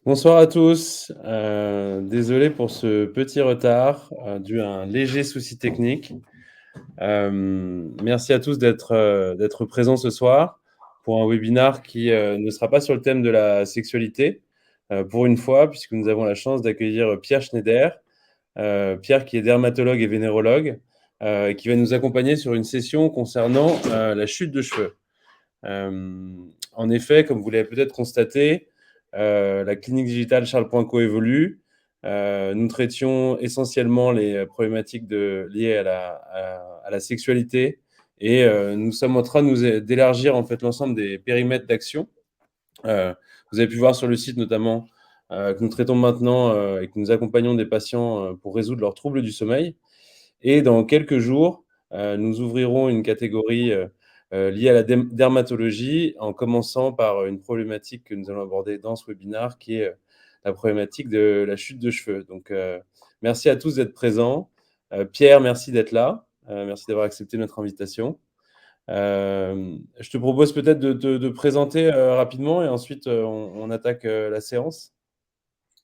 Bonsoir à tous. Désolé pour ce petit retard, dû à un léger souci technique. Merci à tous d'être présents ce soir pour un webinar qui ne sera pas sur le thème de la sexualité, pour une fois, puisque nous avons la chance d'accueillir Pierre Schneider. Pierre qui est dermatologue et vénérologue, qui va nous accompagner sur une session concernant la chute de cheveux. En effet, comme vous l'avez peut-être constaté, la clinique digitale Charles Poinco évolue. Nous traitions essentiellement les problématiques liées à la sexualité et nous sommes en train d'élargir en fait l'ensemble des périmètres d'action. Vous avez pu voir sur le site notamment que nous traitons maintenant et que nous accompagnons des patients pour résoudre leurs troubles du sommeil. Et dans quelques jours, nous ouvrirons une catégorie liée à la dermatologie, en commençant par une problématique que nous allons aborder dans ce webinaire, qui est la problématique de la chute de cheveux. Donc, merci à tous d'être présents. Pierre, merci d'être là. Merci d'avoir accepté notre invitation. Je te propose peut-être de présenter rapidement et ensuite on attaque la séance.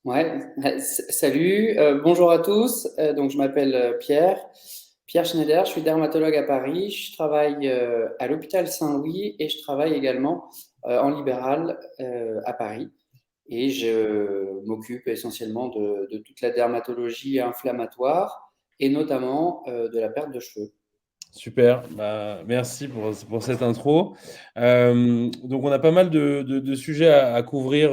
Ouais, salut, bonjour à tous. Donc je m'appelle Pierre Schneider, je suis dermatologue à Paris. Je travaille à l'hôpital Saint-Louis et je travaille également en libéral à Paris. Et je m'occupe essentiellement de toute la dermatologie inflammatoire et notamment de la perte de cheveux. Super, bah, merci pour cette intro. Donc on a pas mal de sujets à couvrir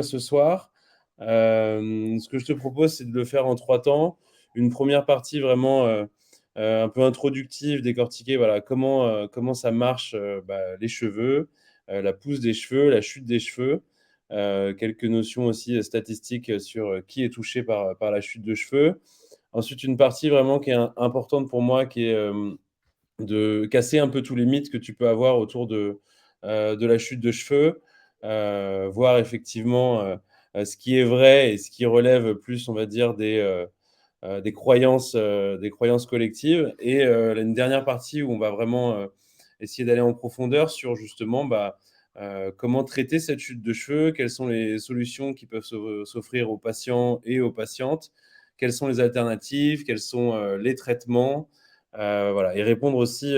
ce soir. Ce que je te propose, c'est de le faire en 3 temps. Une première partie vraiment un peu introductive, décortiquer voilà, comment ça marche les cheveux, la pousse des cheveux, la chute des cheveux, quelques notions aussi statistiques sur qui est touché par la chute de cheveux. Ensuite, une partie vraiment qui est importante pour moi, qui est de casser un peu tous les mythes que tu peux avoir autour de la chute de cheveux, voir effectivement ce qui est vrai et ce qui relève plus, on va dire, des croyances collectives. Et une dernière partie où on va vraiment essayer d'aller en profondeur sur justement comment traiter cette chute de cheveux, quelles sont les solutions qui peuvent s'offrir aux patients et aux patientes, quelles sont les alternatives, quels sont les traitements, voilà, et répondre aussi,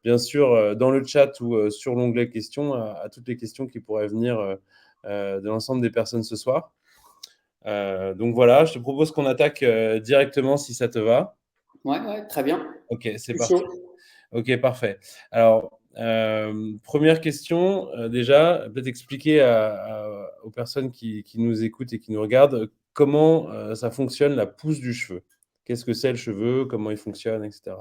bien sûr, dans le chat ou sur l'onglet questions à toutes les questions qui pourraient venir de l'ensemble des personnes ce soir. Donc voilà, je te propose qu'on attaque directement si ça te va. Ouais, très bien. Ok, c'est Je suis parti. chaud. Ok, parfait. Alors, première question, déjà, peut-être expliquer aux personnes qui nous écoutent et qui nous regardent comment ça fonctionne la pousse du cheveu. Qu'est-ce que c'est le cheveu, comment il fonctionne, etc.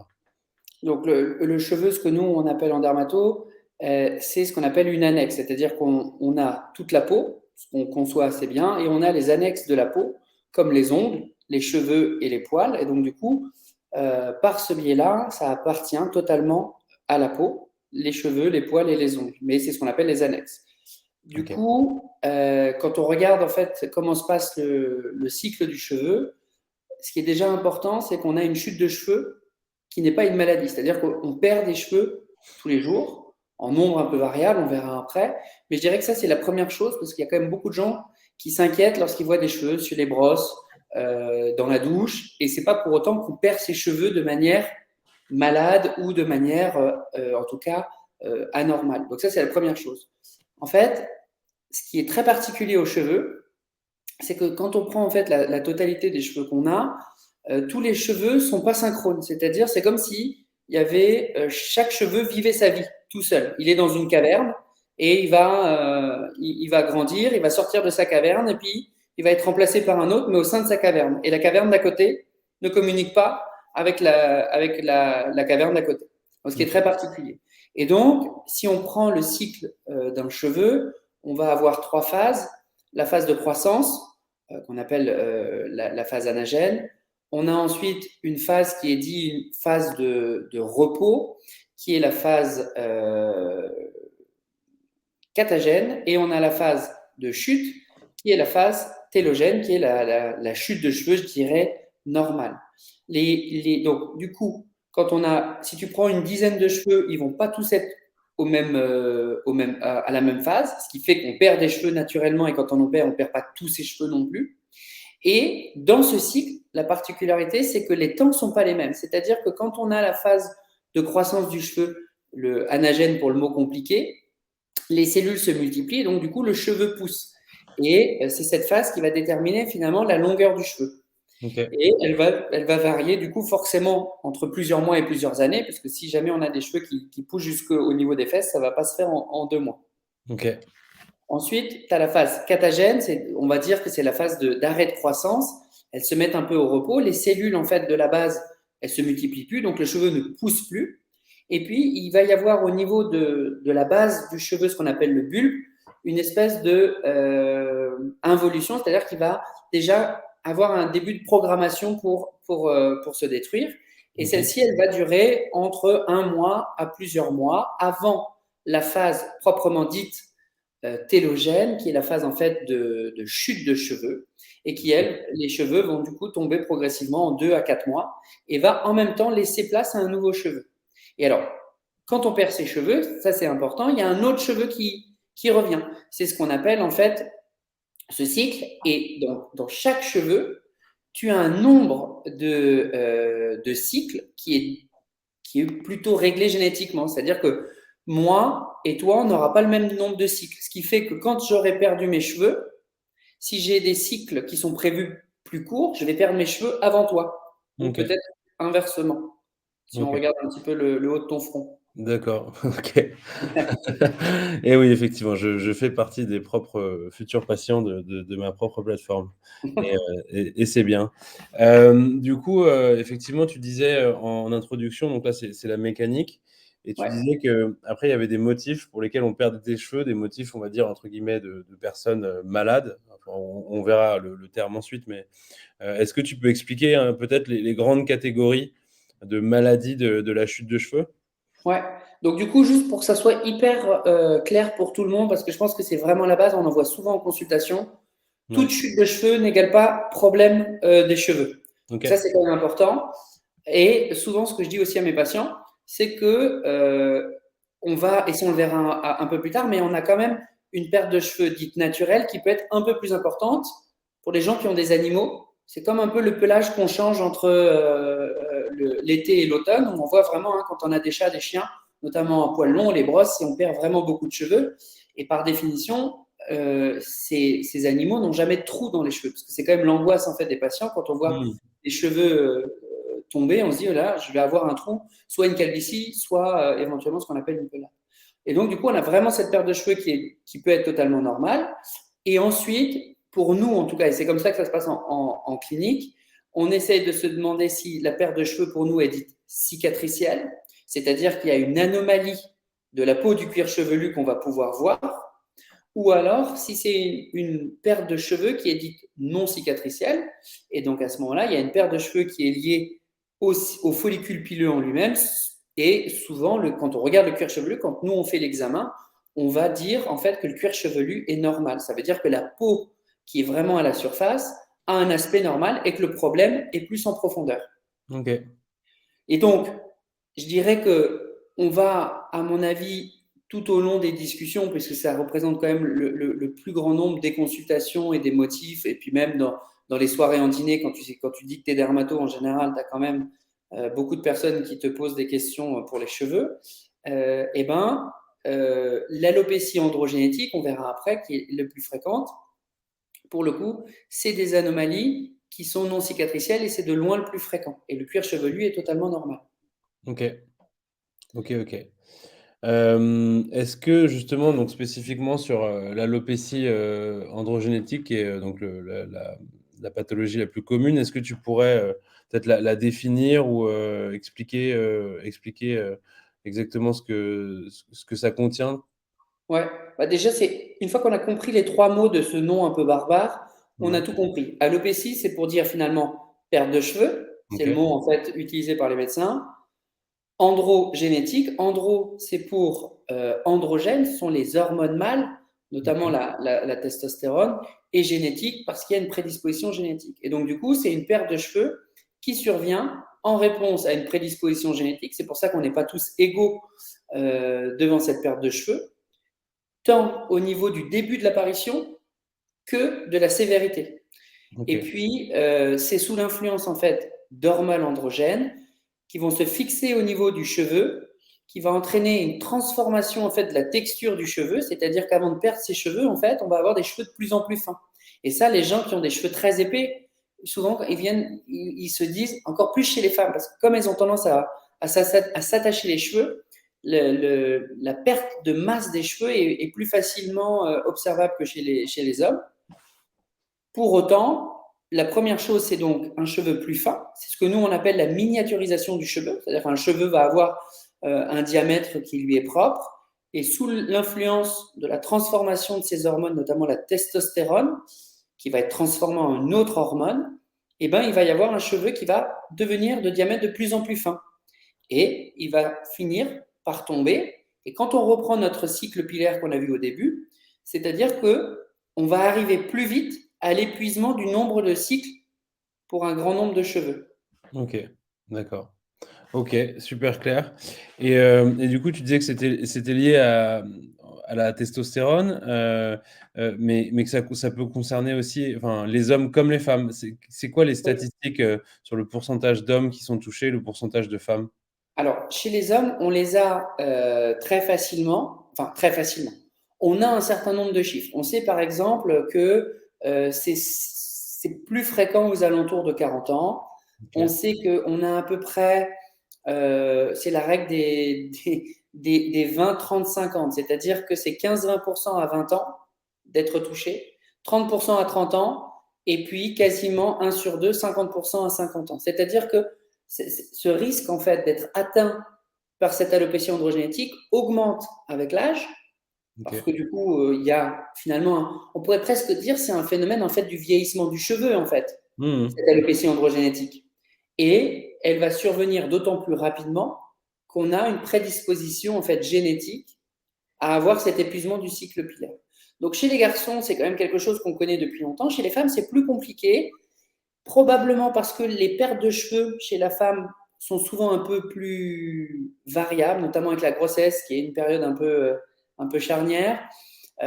Donc le cheveu, ce que nous on appelle en dermato, c'est ce qu'on appelle une annexe, c'est-à-dire qu'on a toute la peau, ce qu'on conçoit assez bien, et on a les annexes de la peau, comme les ongles, les cheveux et les poils. Et donc du coup, par ce biais-là, ça appartient totalement à la peau, les cheveux, les poils et les ongles. Mais c'est ce qu'on appelle les annexes. Du Ok. coup, quand on regarde en fait comment se passe le cycle du cheveu, ce qui est déjà important, c'est qu'on a une chute de cheveux qui n'est pas une maladie. C'est-à-dire qu'on perd des cheveux tous les jours, en nombre un peu variable, on verra après. Mais je dirais que ça, c'est la première chose, parce qu'il y a quand même beaucoup de gens qui s'inquiètent lorsqu'ils voient des cheveux sur les brosses, dans la douche. Et c'est pas pour autant qu'on perd ses cheveux de manière malade ou de manière, en tout cas, anormale. Donc ça, c'est la première chose. En fait, ce qui est très particulier aux cheveux, c'est que quand on prend en fait la totalité des cheveux qu'on a, tous les cheveux sont pas synchrones. C'est-à-dire, c'est comme si il y avait chaque cheveu vivait sa vie tout seul. Il est dans une caverne et il va grandir, il va sortir de sa caverne et puis il va être remplacé par un autre, mais au sein de sa caverne. Et la caverne d'à côté ne communique pas avec la caverne d'à côté. Donc, ce qui est très particulier. Et donc, si on prend le cycle d'un cheveu, on va avoir 3 phases. La phase de croissance, qu'on appelle la phase anagène. On a ensuite une phase qui est dite une phase de repos, qui est la phase catagène, et on a la phase de chute, qui est la phase télogène, qui est la chute de cheveux, je dirais, normale. Donc, du coup, si tu prends une dizaine de cheveux, ils vont pas tous être à la même phase, ce qui fait qu'on perd des cheveux naturellement et quand on en perd, on ne perd pas tous ses cheveux non plus. Et dans ce cycle, la particularité, c'est que les temps ne sont pas les mêmes. C'est-à-dire que quand on a la phase de croissance du cheveu, le anagène pour le mot compliqué, les cellules se multiplient et donc du coup le cheveu pousse. Et c'est cette phase qui va déterminer finalement la longueur du cheveu. Ok. Et elle va varier du coup forcément entre plusieurs mois et plusieurs années, parce que si jamais on a des cheveux qui poussent jusqu'au niveau des fesses, ça ne va pas se faire en 2 mois. Ok. Ensuite, tu as la phase catagène, on va dire que c'est la phase d'arrêt de croissance. Elles se mettent un peu au repos. Les cellules en fait de la base, elles se multiplient plus, donc le cheveu ne pousse plus. Et puis, il va y avoir au niveau de la base du cheveu, ce qu'on appelle le bulbe, une espèce de involution, c'est-à-dire qu'il va déjà avoir un début de programmation pour se détruire. Et Ok. celle-ci, elle va durer entre 1 mois à plusieurs mois avant la phase proprement dite télogène, qui est la phase en fait de chute de cheveux, et qui, elle, les cheveux vont du coup tomber progressivement en 2 à 4 mois, et va en même temps laisser place à un nouveau cheveu. Et alors, quand on perd ses cheveux, ça c'est important, il y a un autre cheveu qui revient. C'est ce qu'on appelle en fait ce cycle, et dans chaque cheveu, tu as un nombre de cycles qui est plutôt réglé génétiquement. C'est-à-dire que moi et toi, on n'aura pas le même nombre de cycles. Ce qui fait que quand j'aurai perdu mes cheveux, si j'ai des cycles qui sont prévus plus courts, je vais perdre mes cheveux avant toi. Ou Ok. peut-être inversement, si on Ok. regarde un petit peu le haut de ton front. D'accord. Ok. Et oui, effectivement, je fais partie des propres futurs patients de ma propre plateforme. Et c'est bien. Du coup, effectivement, tu disais en introduction, donc là, c'est la mécanique. Et tu Ouais. disais qu'après, il y avait des motifs pour lesquels on perd des cheveux, des motifs, on va dire, entre guillemets, de personnes malades. Enfin, on verra le terme ensuite, mais est-ce que tu peux expliquer peut-être les grandes catégories de maladies de la chute de cheveux? Ouais. Donc du coup, juste pour que ça soit hyper clair pour tout le monde, parce que je pense que c'est vraiment la base, on en voit souvent en consultation, toute Ouais. chute de cheveux n'égale pas problème des cheveux. Ok. Ça, c'est quand même important. Et souvent, ce que je dis aussi à mes patients, c'est que on va, et ça on le verra un peu plus tard, mais on a quand même une perte de cheveux dite naturelle qui peut être un peu plus importante pour les gens qui ont des animaux. C'est comme un peu le pelage qu'on change entre l'été et l'automne. On voit vraiment quand on a des chats, des chiens, notamment à poils longs, les brosses, et on perd vraiment beaucoup de cheveux. Et par définition, ces animaux n'ont jamais de trous dans les cheveux, parce que c'est quand même l'angoisse en fait des patients quand on voit Hmm. les cheveux tomber, on se dit oh là, je vais avoir un trou, soit une calvitie, soit éventuellement ce qu'on appelle une pelade. Et donc du coup, on a vraiment cette perte de cheveux qui peut être totalement normale. Et ensuite, pour nous en tout cas, et c'est comme ça que ça se passe en clinique, on essaye de se demander si la perte de cheveux pour nous est dite cicatricielle, c'est-à-dire qu'il y a une anomalie de la peau du cuir chevelu qu'on va pouvoir voir, ou alors si c'est une perte de cheveux qui est dite non cicatricielle, et donc à ce moment-là, il y a une perte de cheveux qui est liée au follicule pileux en lui-même, et souvent, quand on regarde le cuir chevelu, quand nous on fait l'examen, on va dire en fait que le cuir chevelu est normal. Ça veut dire que la peau qui est vraiment à la surface a un aspect normal et que le problème est plus en profondeur. Ok. Et donc, je dirais que on va, à mon avis, tout au long des discussions, puisque ça représente quand même le plus grand nombre des consultations et des motifs, et puis même dans les soirées en dîner, quand tu dis que tu es dermato, en général, tu as quand même beaucoup de personnes qui te posent des questions pour les cheveux. L'alopécie androgénétique, on verra après, qui est le plus fréquente, pour le coup, c'est des anomalies qui sont non cicatricielles et c'est de loin le plus fréquent. Et le cuir chevelu est totalement normal. Ok. Ok. Ok. Est-ce que justement, donc spécifiquement sur l'alopécie androgénétique, qui est donc la pathologie la plus commune, est-ce que tu pourrais peut-être la définir ou expliquer exactement ce que ça contient? Ouais, bah déjà, c'est une fois qu'on a compris les 3 mots de ce nom un peu barbare, on a Ouais. tout compris. Alopécie, c'est pour dire finalement perte de cheveux, c'est Ok. le mot en fait utilisé par les médecins. Androgénétique, andro, c'est pour androgènes, ce sont les hormones mâles, notamment Ok. la testostérone, et génétique parce qu'il y a une prédisposition génétique. Et donc, du coup, c'est une perte de cheveux qui survient en réponse à une prédisposition génétique. C'est pour ça qu'on n'est pas tous égaux devant cette perte de cheveux, tant au niveau du début de l'apparition que de la sévérité. Ok. Et puis, c'est sous l'influence en fait d'hormones androgènes qui vont se fixer au niveau du cheveu, qui va entraîner une transformation en fait de la texture du cheveu, c'est-à-dire qu'avant de perdre ses cheveux, en fait, on va avoir des cheveux de plus en plus fins. Et ça, les gens qui ont des cheveux très épais, souvent, quand ils se disent, encore plus chez les femmes, parce que comme elles ont tendance à s'attacher les cheveux, la perte de masse des cheveux est plus facilement observable que chez les hommes. Pour autant, la première chose, c'est donc un cheveu plus fin. C'est ce que nous, on appelle la miniaturisation du cheveu. C'est-à-dire qu'un cheveu va avoir un diamètre qui lui est propre. Et sous l'influence de la transformation de ces hormones, notamment la testostérone, qui va être transformée en une autre hormone, eh ben, il va y avoir un cheveu qui va devenir de diamètre de plus en plus fin. Et il va finir par tomber. Et quand on reprend notre cycle pilaire qu'on a vu au début, c'est-à-dire qu'on va arriver plus vite à l'épuisement du nombre de cycles pour un grand nombre de cheveux. Ok, d'accord. Ok, super clair. Et du coup, tu disais que c'était lié à la testostérone, mais que ça peut concerner aussi, enfin, les hommes comme les femmes. C'est quoi les statistiques sur le pourcentage d'hommes qui sont touchés, le pourcentage de femmes? Alors, chez les hommes, on les a très facilement, enfin très facilement. On a un certain nombre de chiffres. On sait par exemple que c'est plus fréquent aux alentours de 40 ans. On Ok, sait qu'on a à peu près, c'est la règle des 20-30-50, c'est-à-dire que c'est 15-20% à 20 ans d'être touché, 30% à 30 ans, et puis quasiment 1 sur 2, 50% à 50 ans. C'est-à-dire que ce risque en fait d'être atteint par cette alopécie androgénétique augmente avec l'âge, parce ok. que du coup, il y a finalement, on pourrait presque dire, c'est un phénomène en fait du vieillissement du cheveu en fait, Mhm. cette alopécie androgénétique. Et elle va survenir d'autant plus rapidement qu'on a une prédisposition en fait génétique à avoir cet épuisement du cycle pilaire. Donc chez les garçons, c'est quand même quelque chose qu'on connaît depuis longtemps. Chez les femmes, c'est plus compliqué, probablement parce que les pertes de cheveux chez la femme sont souvent un peu plus variables, notamment avec la grossesse, qui est une période un peu charnière,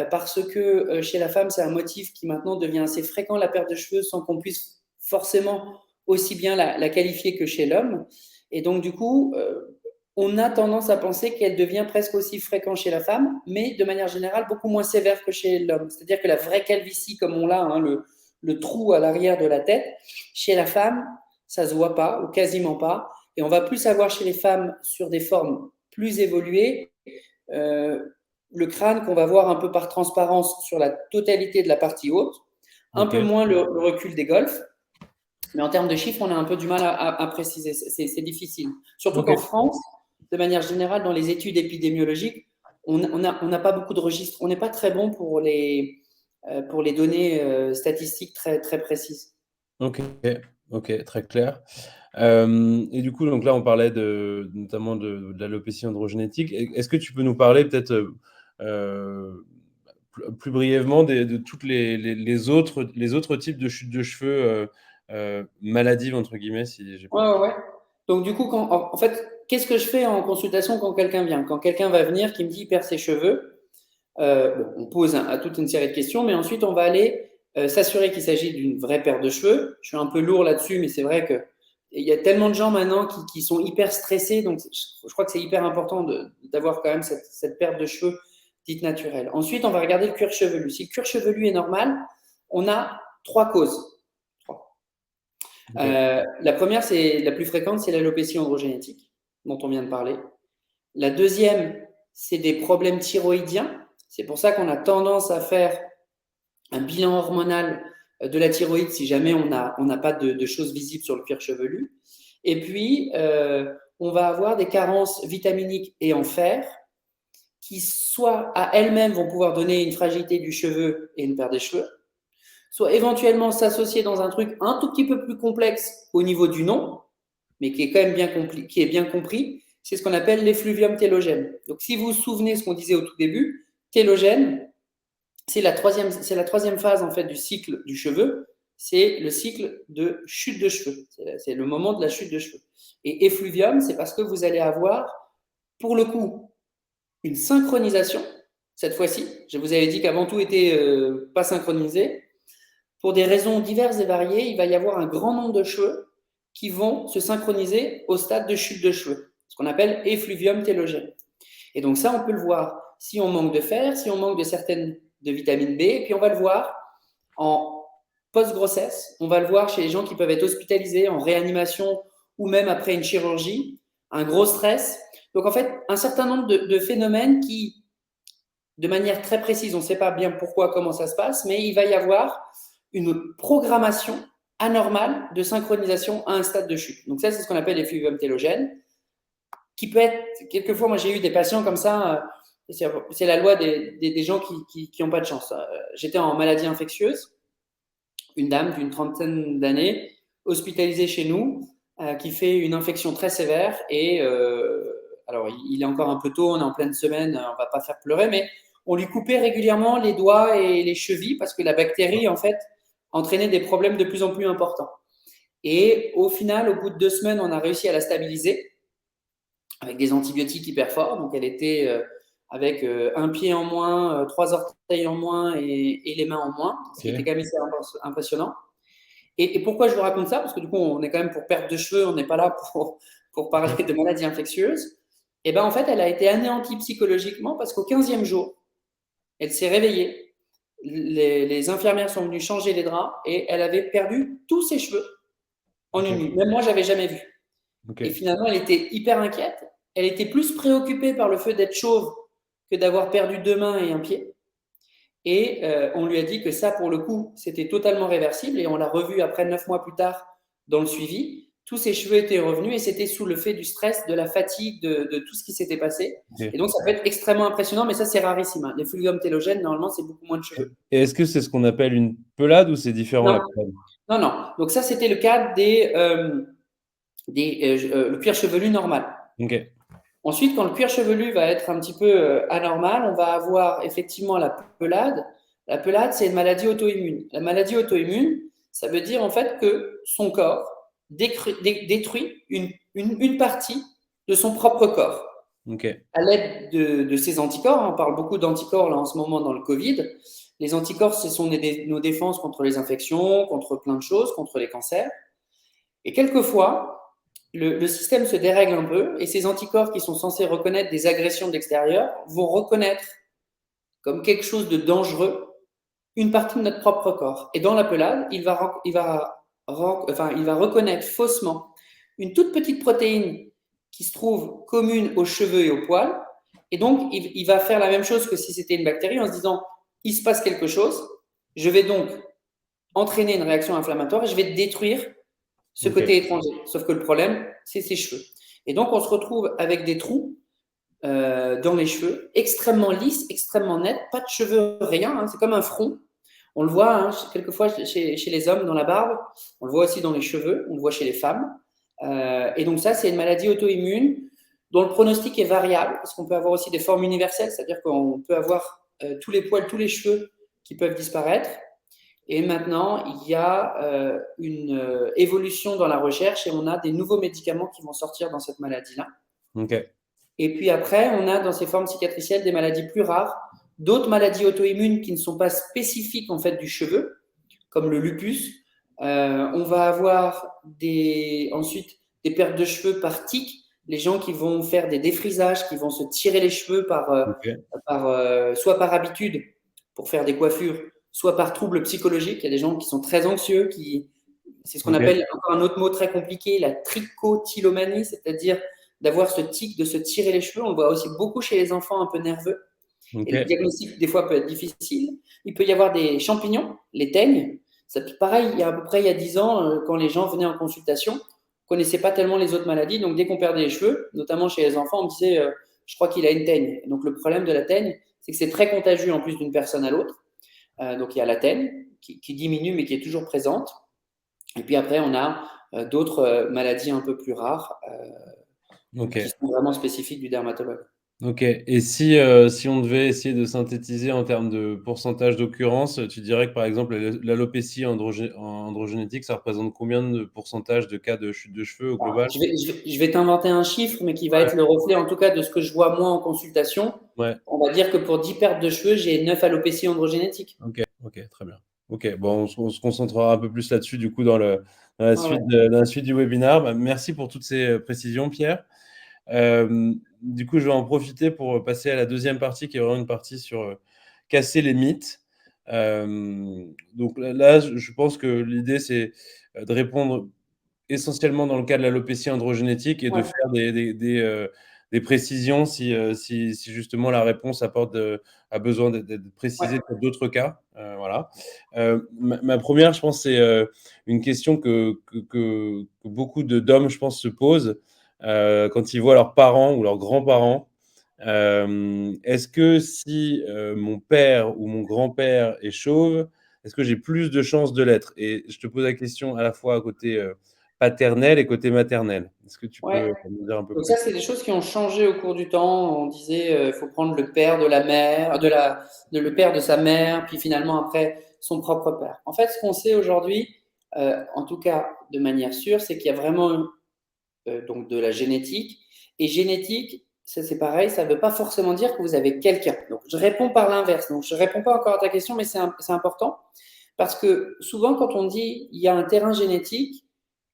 parce que chez la femme, c'est un motif qui maintenant devient assez fréquent, la perte de cheveux, sans qu'on puisse forcément aussi bien la qualifier que chez l'homme. Et donc, du coup, on a tendance à penser qu'elle devient presque aussi fréquente chez la femme, mais de manière générale, beaucoup moins sévère que chez l'homme. C'est-à-dire que la vraie calvitie, comme on l'a, hein, le trou à l'arrière de la tête, chez la femme, ça ne se voit pas, ou quasiment pas. Et on va plus avoir chez les femmes sur des formes plus évoluées, euh, le crâne qu'on va voir un peu par transparence sur la totalité de la partie haute, un Ok, peu moins le recul des golfs. Mais en termes de chiffres, on a un peu du mal à préciser. C'est difficile. Surtout qu'en ok. France, de manière générale, dans les études épidémiologiques, on n'a pas beaucoup de registres. On n'est pas très bon pour les données statistiques très, très précises. Ok, ok, très clair. Et du coup, donc là, on parlait notamment de l'alopécie androgénétique. Est-ce que tu peux nous parler peut-être plus brièvement de toutes les autres types de chute de cheveux maladives, entre guillemets, si j'ai pas. Ouais, ouais, ouais. Donc, du coup, en fait, qu'est-ce que je fais en consultation quand quelqu'un vient? Quand quelqu'un va venir qui me dit qu'il perd ses cheveux, bon, on pose à toute une série de questions, mais ensuite, on va aller s'assurer qu'il s'agit d'une vraie perte de cheveux. Je suis un peu lourd là-dessus, mais c'est vrai que il y a tellement de gens maintenant qui sont hyper stressés, donc je crois que c'est hyper important d'avoir quand même cette perte de cheveux dite naturelle. Ensuite, on va regarder le cuir chevelu. Si le cuir chevelu est normal, on a trois causes. Trois. Ok, La première, c'est la plus fréquente, c'est l'alopécie androgénétique, dont on vient de parler. La deuxième, c'est des problèmes thyroïdiens. C'est pour ça qu'on a tendance à faire un bilan hormonal de la thyroïde si jamais on n'a pas de choses visibles sur le cuir chevelu. Et puis, on va avoir des carences vitaminiques et en fer qui, soit à elles-mêmes, vont pouvoir donner une fragilité du cheveu et une perte des cheveux, soit éventuellement s'associer dans un truc un tout petit peu plus complexe au niveau du nom, mais qui est quand même bien compris, c'est ce qu'on appelle l'effluvium télogène. Donc, si vous vous souvenez ce qu'on disait au tout début, télogène, c'est la troisième phase en fait du cycle du cheveu. C'est le cycle de chute de cheveux. C'est le moment de la chute de cheveux. Et effluvium, c'est parce que vous allez avoir, pour le coup, une synchronisation, cette fois-ci. Je vous avais dit qu'avant tout était pas synchronisé. Pour des raisons diverses et variées, il va y avoir un grand nombre de cheveux qui vont se synchroniser au stade de chute de cheveux, ce qu'on appelle effluvium télogène. Et donc ça, on peut le voir si on manque de fer, si on manque de vitamine B, et puis on va le voir en post-grossesse, on va le voir chez les gens qui peuvent être hospitalisés en réanimation ou même après une chirurgie, un gros stress. Donc en fait, un certain nombre de phénomènes qui, de manière très précise, on ne sait pas bien pourquoi, comment ça se passe, mais il va y avoir une programmation anormale de synchronisation à un stade de chute. Donc ça, c'est ce qu'on appelle l'effluvium télogène, qui peut être, quelquefois, moi j'ai eu des patients comme ça, c'est la loi des gens qui n'ont pas de chance. J'étais en maladie infectieuse, une dame d'une trentaine d'années, hospitalisée chez nous, qui fait une infection très sévère et alors il est encore un peu tôt, on est en pleine semaine, on va pas faire pleurer, mais on lui coupait régulièrement les doigts et les chevilles parce que la bactérie en fait entraînait des problèmes de plus en plus importants. Et au final, au bout de 2 semaines, on a réussi à la stabiliser avec des antibiotiques hyper forts. Donc elle était avec un pied en moins, 3 orteils en moins et les mains en moins, ce qui était quand même impressionnant. Et pourquoi je vous raconte ça? Parce que du coup, on est quand même pour perte de cheveux, on n'est pas là pour parler de maladies infectieuses. Et bien en fait, elle a été anéantie psychologiquement parce qu'au 15e jour, elle s'est réveillée. Les infirmières sont venues changer les draps et elle avait perdu tous ses cheveux en une nuit. Même moi, je n'avais jamais vu. Et finalement, elle était hyper inquiète. Elle était plus préoccupée par le fait d'être chauve que d'avoir perdu 2 mains et un pied. Et on lui a dit que ça, pour le coup, c'était totalement réversible. Et on l'a revu après 9 mois plus tard dans le suivi. Tous ses cheveux étaient revenus et c'était sous le fait du stress, de la fatigue, de tout ce qui s'était passé. Et donc, ça peut être extrêmement impressionnant, mais ça, c'est rarissime. Hein. Les fluvium télogènes, normalement, c'est beaucoup moins de cheveux. Et est-ce que c'est ce qu'on appelle une pelade ou c'est différent la pelade? Non, non. Donc, ça, c'était le cas le cuir chevelu normal. Okay. Ensuite, quand le cuir chevelu va être un petit peu anormal, on va avoir effectivement la pelade. La pelade, c'est une maladie auto-immune. La maladie auto-immune, ça veut dire en fait que son corps détruit une partie de son propre corps. Okay. À l'aide de ces anticorps, on parle beaucoup d'anticorps là en ce moment dans le Covid. Les anticorps, ce sont nos défenses contre les infections, contre plein de choses, contre les cancers. Et quelquefois, le système se dérègle un peu et ces anticorps qui sont censés reconnaître des agressions de l'extérieur vont reconnaître comme quelque chose de dangereux une partie de notre propre corps. Et dans la pelade, il va reconnaître faussement une toute petite protéine qui se trouve commune aux cheveux et aux poils. Et donc, il va faire la même chose que si c'était une bactérie en se disant, il se passe quelque chose, je vais donc entraîner une réaction inflammatoire et je vais détruire ce côté étranger. Sauf que le problème, c'est ses cheveux. Et donc, on se retrouve avec des trous dans les cheveux, extrêmement lisses, extrêmement nets, pas de cheveux, rien. Hein, c'est comme un front. On le voit hein, quelquefois chez les hommes dans la barbe. On le voit aussi dans les cheveux. On le voit chez les femmes. Et donc ça, c'est une maladie auto-immune dont le pronostic est variable parce qu'on peut avoir aussi des formes universelles, c'est-à-dire qu'on peut avoir tous les poils, tous les cheveux qui peuvent disparaître. Et maintenant, il y a une évolution dans la recherche et on a des nouveaux médicaments qui vont sortir dans cette maladie-là. Okay. Et puis après, on a dans ces formes cicatricielles des maladies plus rares, d'autres maladies auto-immunes qui ne sont pas spécifiques en fait du cheveu, comme le lupus. On va avoir ensuite des pertes de cheveux par tic, les gens qui vont faire des défrisages, qui vont se tirer les cheveux soit par habitude pour faire des coiffures, soit par trouble psychologique. Il y a des gens qui sont très anxieux, c'est ce qu'on appelle, encore un autre mot très compliqué, la trichotillomanie, c'est-à-dire d'avoir ce tic de se tirer les cheveux. On le voit aussi beaucoup chez les enfants un peu nerveux. Et le diagnostic, des fois, peut être difficile. Il peut y avoir des champignons, les teignes. Pareil, il y a 10 ans, quand les gens venaient en consultation, on ne connaissait pas tellement les autres maladies. Donc, dès qu'on perdait les cheveux, notamment chez les enfants, on me disait je crois qu'il a une teigne. Et donc, le problème de la teigne, c'est que c'est très contagieux en plus d'une personne à l'autre. Donc, il y a la teigne qui diminue, mais qui est toujours présente. Et puis après, on a d'autres maladies un peu plus rares qui sont vraiment spécifiques du dermatologue. Ok. Et si on devait essayer de synthétiser en termes de pourcentage d'occurrence, tu dirais que par exemple l'alopécie androgénétique, ça représente combien de pourcentage de cas de chute de cheveux au Alors, global? je vais t'inventer un chiffre, mais qui va Ouais, être le reflet, en tout cas, de ce que je vois moi en consultation. ouais, On va dire que pour 10 pertes de cheveux, j'ai 9 alopécies androgénétiques. ok, ok, très bien. Ok, bon, on se concentrera un peu plus là-dessus du coup Ah ouais. dans la suite du webinaire. Bah, merci pour toutes ces précisions, Pierre. Du coup, je vais en profiter pour passer à la deuxième partie, qui est vraiment une partie sur casser les mythes. Donc là, je pense que l'idée, c'est de répondre essentiellement dans le cas de l'alopécie androgénétique et de Ouais. faire des précisions si justement la réponse a besoin d'être Ouais. précisée pour d'autres cas. Voilà. Ma première, je pense, c'est une question que beaucoup d'hommes, je pense, se posent quand ils voient leurs parents ou leurs grands-parents. Est-ce que si mon père ou mon grand-père est chauve, est-ce que j'ai plus de chances de l'être? Et je te pose la question à la fois à côté paternel et côté maternel. Est-ce que tu Ouais. peux nous dire un peu Donc plus? ça, c'est des choses qui ont changé au cours du temps. On disait, il faut prendre le père de la mère, le père de sa mère, puis finalement après son propre père. En fait, ce qu'on sait aujourd'hui, en tout cas de manière sûre, c'est qu'il y a vraiment donc de la génétique. Et génétique, ça c'est pareil, ça ne veut pas forcément dire que vous avez quelqu'un. Donc je réponds par l'inverse. Donc je ne réponds pas encore à ta question, mais c'est important. Parce que souvent, quand on dit il y a un terrain génétique,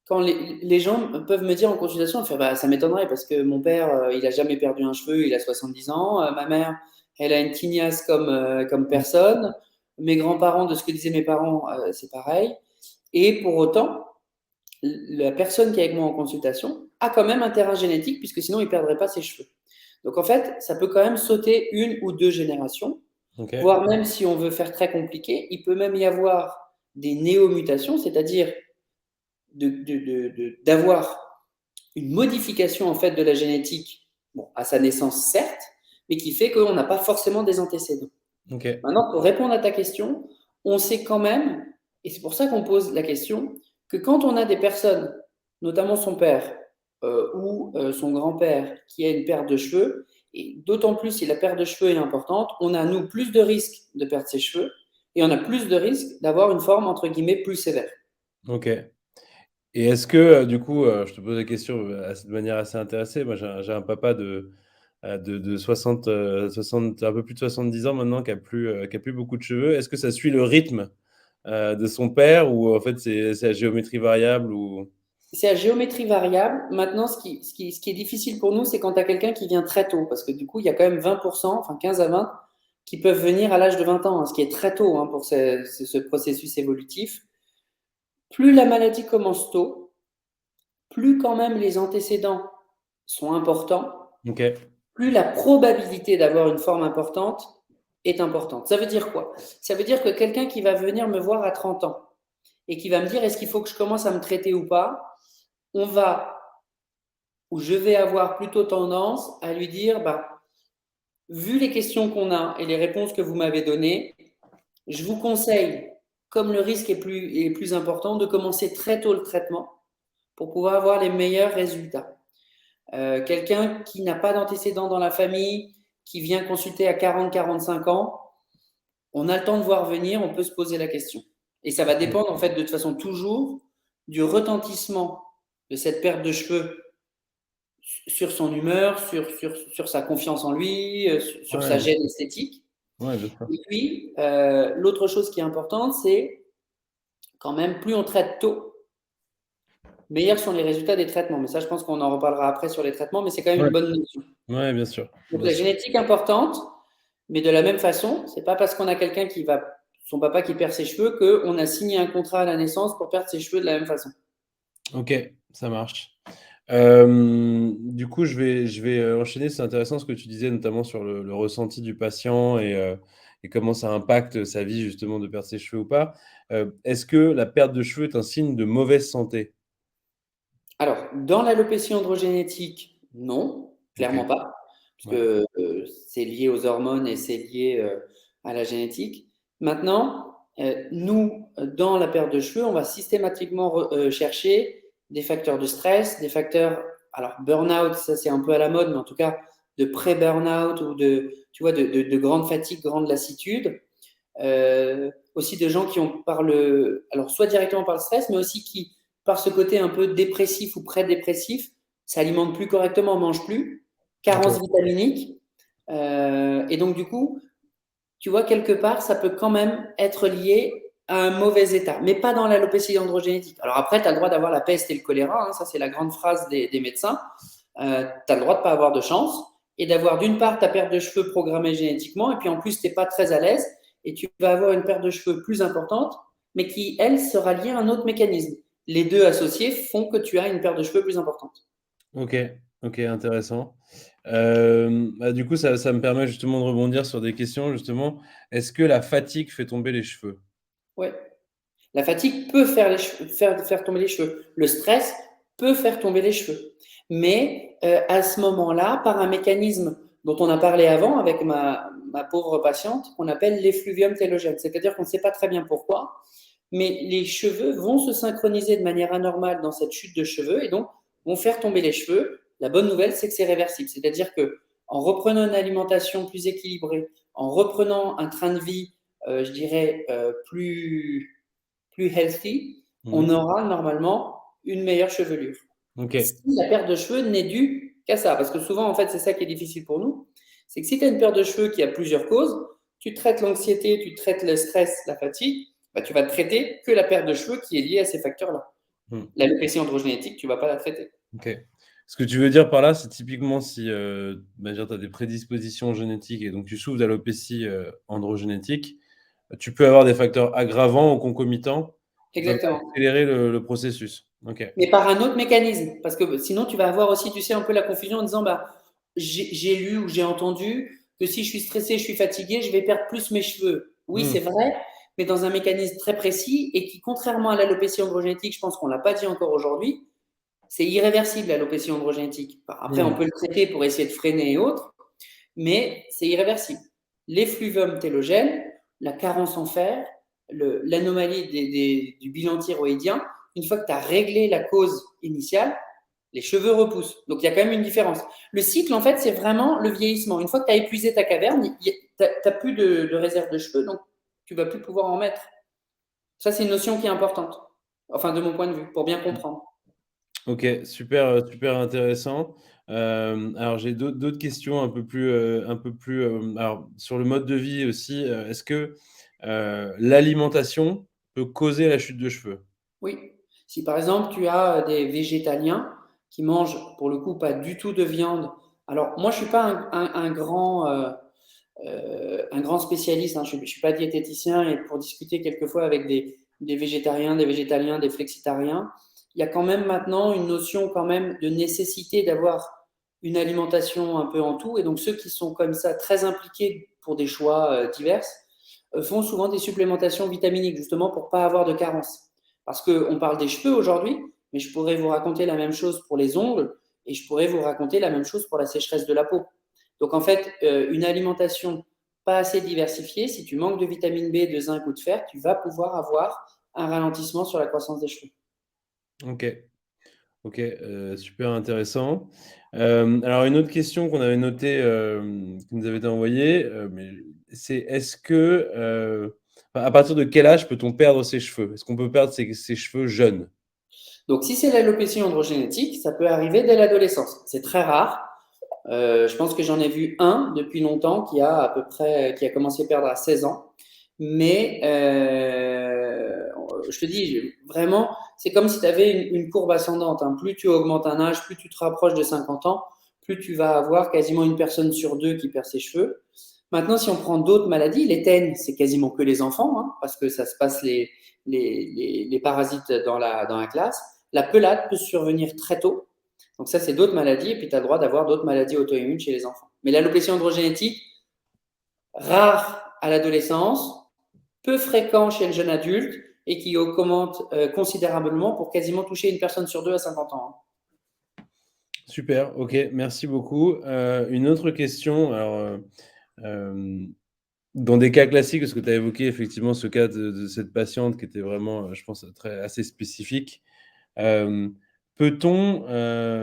quand les gens peuvent me dire en consultation, bah, ça m'étonnerait parce que mon père, il a jamais perdu un cheveu, il a 70 ans. Ma mère, elle a une tignasse comme personne. Mes grands-parents, de ce que disaient mes parents, c'est pareil. Et pour autant, la personne qui est avec moi en consultation a quand même un terrain génétique puisque sinon il ne perdrait pas ses cheveux. Donc en fait, ça peut quand même sauter une ou deux générations, Ok, voire même si on veut faire très compliqué, il peut même y avoir des néomutations, c'est-à-dire d'avoir une modification en fait de la génétique, bon, à sa naissance certes, mais qui fait qu'on n'a pas forcément des antécédents. ok, Maintenant, pour répondre à ta question, on sait quand même, et c'est pour ça qu'on pose la question, que quand on a des personnes, notamment son père ou son grand-père, qui a une perte de cheveux, et d'autant plus si la perte de cheveux est importante, on a, nous, plus de risques de perdre ses cheveux, et on a plus de risques d'avoir une forme, entre guillemets, plus sévère. ok. Et est-ce que, du coup, je te pose la question de manière assez intéressée. Moi, j'ai un papa de 60, un peu plus de 70 ans maintenant, qui a plus beaucoup de cheveux. Est-ce que ça suit le rythme de son père ou en fait c'est à géométrie variable ou... C'est à géométrie variable. Maintenant, ce qui est difficile pour nous, c'est quand tu as quelqu'un qui vient très tôt, parce que du coup, il y a quand même 20%, enfin 15 à 20, qui peuvent venir à l'âge de 20 ans, hein, ce qui est très tôt hein, pour ce processus évolutif. Plus la maladie commence tôt, plus quand même les antécédents sont importants, Ok, plus la probabilité d'avoir une forme importante est importante. Ça veut dire quoi? Ça veut dire que quelqu'un qui va venir me voir à 30 ans et qui va me dire est-ce qu'il faut que je commence à me traiter ou pas, on va où je vais avoir plutôt tendance à lui dire, bah, vu les questions qu'on a et les réponses que vous m'avez données, je vous conseille, comme le risque est plus important, de commencer très tôt le traitement pour pouvoir avoir les meilleurs résultats. Quelqu'un qui n'a pas d'antécédents dans la famille, qui vient consulter à 40-45 ans, on a le temps de voir venir, on peut se poser la question. Et ça va dépendre en fait de toute façon toujours du retentissement de cette perte de cheveux sur son humeur, sur sa confiance en lui, sur ouais, sa gêne esthétique. ouais, bien sûr. Et puis, l'autre chose qui est importante, c'est quand même, plus on traite tôt, meilleurs sont les résultats des traitements. Mais ça, je pense qu'on en reparlera après sur les traitements, mais c'est quand même Ouais, une bonne notion. ouais, bien sûr, Donc bien la sûr. génétique est importante, mais de la même façon, c'est pas parce qu'on a quelqu'un qui va, son papa qui perd ses cheveux, qu'on a signé un contrat à la naissance pour perdre ses cheveux de la même façon. Ok, ça marche. Du coup, je vais enchaîner. C'est intéressant ce que tu disais, notamment sur le ressenti du patient et comment ça impacte sa vie, justement, de perdre ses cheveux ou pas. Est-ce que la perte de cheveux est un signe de mauvaise santé? Alors, dans l'alopécie androgénétique, non, Ok, clairement pas, puisque ouais, c'est lié aux hormones et c'est lié à la génétique. Maintenant, nous, dans la perte de cheveux, on va systématiquement chercher des facteurs de stress, des facteurs, alors burn-out, ça c'est un peu à la mode, mais en tout cas, de pré-burnout ou tu vois, de grande fatigue, grande lassitude. Aussi de gens qui ont alors soit directement par le stress, mais aussi qui, par ce côté un peu dépressif ou pré-dépressif, s'alimentent plus correctement, mangent plus, carence Ok. vitaminique. Et donc, du coup, tu vois, quelque part, ça peut quand même être lié à un mauvais état, mais pas dans l'alopécie androgénétique. Alors après, tu as le droit d'avoir la peste et le choléra, hein, ça c'est la grande phrase des médecins. Tu as le droit de pas avoir de chance et d'avoir d'une part ta perte de cheveux programmée génétiquement, et puis en plus, tu n'es pas très à l'aise, et tu vas avoir une perte de cheveux plus importante, mais qui, elle, sera liée à un autre mécanisme. Les deux associés font que tu as une perte de cheveux plus importante. Ok, ok, intéressant. Du coup, ça me permet justement de rebondir sur des questions, justement. Est-ce que la fatigue fait tomber les cheveux? Ouais. La fatigue peut faire tomber les cheveux. Le stress peut faire tomber les cheveux. Mais à ce moment-là, par un mécanisme dont on a parlé avant avec ma pauvre patiente, qu'on appelle l'effluvium télogène. C'est-à-dire qu'on ne sait pas très bien pourquoi, mais les cheveux vont se synchroniser de manière anormale dans cette chute de cheveux et donc vont faire tomber les cheveux. La bonne nouvelle, c'est que c'est réversible. C'est-à-dire que en reprenant une alimentation plus équilibrée, en reprenant un train de vie, je dirais, plus healthy, on Mhm. aura normalement une meilleure chevelure. Ok, Si la perte de cheveux n'est due qu'à ça, parce que souvent, en fait, c'est ça qui est difficile pour nous, c'est que si tu as une perte de cheveux qui a plusieurs causes, tu traites l'anxiété, tu traites le stress, la fatigue, bah, tu vas traiter que la perte de cheveux qui est liée à ces facteurs-là. Mhm. L'alopécie androgénétique, tu ne vas pas la traiter. Ok. Ce que tu veux dire par là, c'est typiquement si tu as des prédispositions génétiques et donc tu souffres d'alopécie androgénétique, tu peux avoir des facteurs aggravants ou concomitants qui peuvent Exactement. accélérer le processus. Ok. Mais par un autre mécanisme. Parce que sinon, tu vas avoir aussi, tu sais, un peu la confusion en disant, bah, j'ai lu ou j'ai entendu que si je suis stressé, je suis fatigué, je vais perdre plus mes cheveux. Oui, Mhm. c'est vrai, mais dans un mécanisme très précis et qui, contrairement à l'alopécie androgénétique, je pense qu'on ne l'a pas dit encore aujourd'hui, c'est irréversible l'alopécie androgénétique. Après, on Mhm. peut le traiter pour essayer de freiner et autres, mais c'est irréversible. L'effluvium télogène, la carence en fer, l'anomalie du bilan thyroïdien, une fois que tu as réglé la cause initiale, les cheveux repoussent. Donc il y a quand même une différence. Le cycle, en fait, c'est vraiment le vieillissement. Une fois que tu as épuisé ta caverne, tu n'as plus de réserve de cheveux, donc tu ne vas plus pouvoir en mettre. Ça, c'est une notion qui est importante. Enfin, de mon point de vue, pour bien comprendre. Ok, super, super intéressant. Alors j'ai d'autres questions un peu plus alors sur le mode de vie aussi, est-ce que, l'alimentation peut causer la chute de cheveux? Oui. Si par exemple tu as des végétaliens qui mangent pour le coup pas du tout de viande. Alors moi je suis pas un grand spécialiste, hein, je ne suis pas diététicien et pour discuter quelquefois avec des végétariens, des végétaliens, des flexitariens, il y a quand même maintenant une notion quand même de nécessité d'avoir une alimentation un peu en tout. Et donc ceux qui sont comme ça très impliqués pour des choix divers font souvent des supplémentations vitaminiques justement pour pas avoir de carence. Parce qu'on parle des cheveux aujourd'hui, mais je pourrais vous raconter la même chose pour les ongles et je pourrais vous raconter la même chose pour la sécheresse de la peau. Donc en fait, une alimentation pas assez diversifiée, si tu manques de vitamine B, de zinc ou de fer, tu vas pouvoir avoir un ralentissement sur la croissance des cheveux. OK, OK, super intéressant. Alors une autre question qu'on avait notée, qui nous avait été envoyée, mais c'est est-ce que, à partir de quel âge peut-on perdre ses cheveux? Est-ce qu'on peut perdre ses cheveux jeunes? Donc si c'est l'alopécie androgénétique, ça peut arriver dès l'adolescence. C'est très rare. Je pense que j'en ai vu un depuis longtemps qui a à peu près, qui a commencé à perdre à 16 ans. Mais je te dis, vraiment, c'est comme si tu avais une courbe ascendante, hein. Plus tu augmentes un âge, plus tu te rapproches de 50 ans, plus tu vas avoir quasiment une personne sur deux qui perd ses cheveux. Maintenant, si on prend d'autres maladies, les TEN, c'est quasiment que les enfants, hein, parce que ça se passe les parasites dans la classe. La pelade peut survenir très tôt. Donc ça, c'est d'autres maladies. Et puis, tu as le droit d'avoir d'autres maladies auto-immunes chez les enfants. Mais l'alopécie androgénétique, rare à l'adolescence, peu fréquent chez le jeune adulte et qui augmente considérablement pour quasiment toucher une personne sur deux à 50 ans, hein. Super, OK, merci beaucoup. Une autre question, alors, dans des cas classiques, parce que tu as évoqué effectivement ce cas de cette patiente qui était vraiment, je pense, assez spécifique. Hem, Peut-on,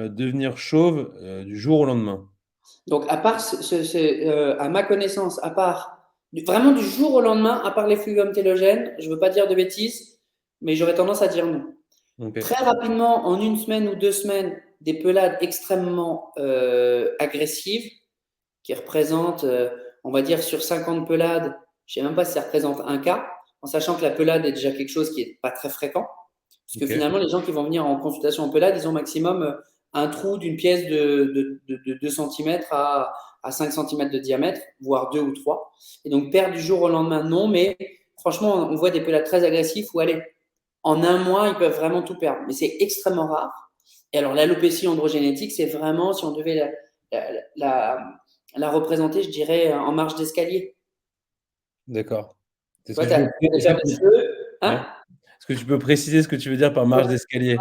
devenir chauve, du jour au lendemain? Donc, à part, à ma connaissance, à part vraiment du jour au lendemain, à part les fluviums télogènes, je ne veux pas dire de bêtises, mais j'aurais tendance à dire non. Ok. Très rapidement, en 1 semaine ou 2 semaines, des pelades extrêmement agressives qui représentent, on va dire, sur 50 pelades, je ne sais même pas si ça représente un cas, en sachant que la pelade est déjà quelque chose qui n'est pas très fréquent. Parce que Ok. finalement, les gens qui vont venir en consultation en pelade, ils ont maximum un trou d'une pièce de 2 cm à 5 cm de diamètre, voire 2 ou 3. Et donc, perdre du jour au lendemain, non, mais franchement, on voit des pelades très agressives où, allez, en un mois, ils peuvent vraiment tout perdre. Mais c'est extrêmement rare. Et alors, l'alopécie androgénétique, c'est vraiment, si on devait la représenter, je dirais, en marche d'escalier. D'accord. Est-ce que Toi, tu tu as, peux, des paires de cheveux, ouais. hein? Est-ce que tu peux préciser ce que tu veux dire par marche Ouais. d'escalier?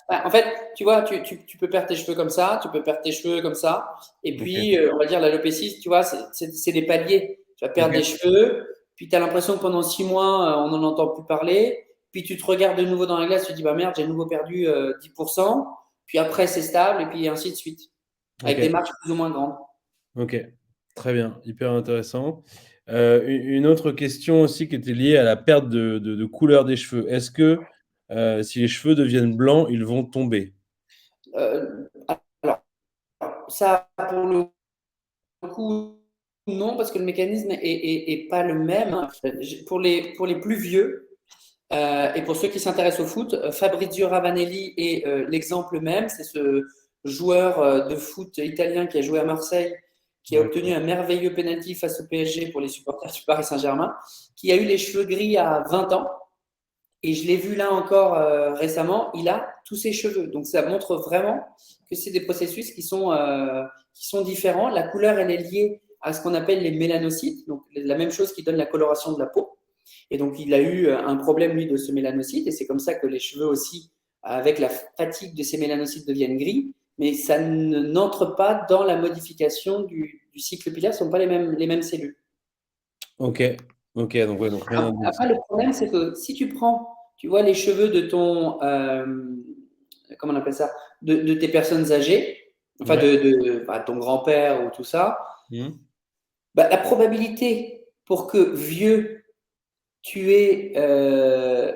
En fait, tu vois, tu peux perdre tes cheveux comme ça, tu peux perdre tes cheveux comme ça. Et Ok. puis, on va dire l'alopécie, tu vois, c'est des paliers. Tu vas perdre des Ok. cheveux, puis tu as l'impression que pendant 6 mois, on n'en entend plus parler. Puis tu te regardes de nouveau dans la glace, tu te dis, bah merde, j'ai de nouveau perdu 10%. Puis après, c'est stable, et puis ainsi de suite. Avec des Ok. marches plus ou moins grandes. Ok. Très bien. Hyper intéressant. Une autre question aussi qui était liée à la perte de couleur des cheveux. Est-ce que si les cheveux deviennent blancs, ils vont tomber? Euh, alors, ça, pour le coup, non, parce que le mécanisme est pas le même. Pour les plus vieux, et pour ceux qui s'intéressent au foot, Fabrizio Ravanelli est l'exemple même. C'est ce joueur de foot italien qui a joué à Marseille, qui a obtenu D'accord. un merveilleux penalty face au PSG pour les supporters du Paris Saint-Germain, qui a eu les cheveux gris à 20 ans. Et je l'ai vu là encore récemment, il a tous ses cheveux. Donc ça montre vraiment que c'est des processus qui sont différents. La couleur, elle est liée à ce qu'on appelle les mélanocytes, donc la même chose qui donne la coloration de la peau. Et donc il a eu un problème, lui, de ce mélanocyte, et c'est comme ça que les cheveux aussi, avec la fatigue de ces mélanocytes, deviennent gris. Mais ça n'entre pas dans la modification du cycle pilaire, ce ne sont pas les mêmes cellules. Ok. Ok. Donc, ouais, donc rien. Donc, Après, le problème, c'est que si tu prends, tu vois, les cheveux de ton, comment on appelle ça, de tes personnes âgées, enfin ouais. de ton grand-père ou tout ça, Mhm. bah, la probabilité pour que vieux, tu aies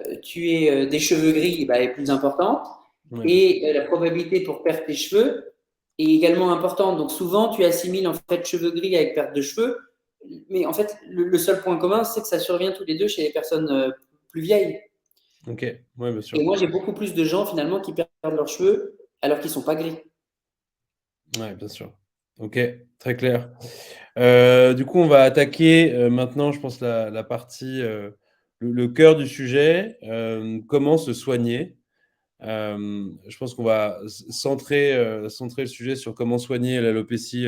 des cheveux gris, bah, est plus importante. Ouais, bien sûr. Et la probabilité pour perdre tes cheveux est également importante. Donc souvent, tu assimiles en fait cheveux gris avec perte de cheveux. Mais en fait, le seul point commun, c'est que ça survient tous les deux chez les personnes plus vieilles. Ok. Ouais, bien Et sûr. moi, j'ai beaucoup plus de gens finalement qui perdent leurs cheveux alors qu'ils ne sont pas gris. Ouais, bien sûr. Ok. Très clair. Du coup, on va attaquer maintenant, je pense, la partie, le cœur du sujet, comment se soigner. Je pense qu'on va centrer le sujet sur comment soigner l'alopécie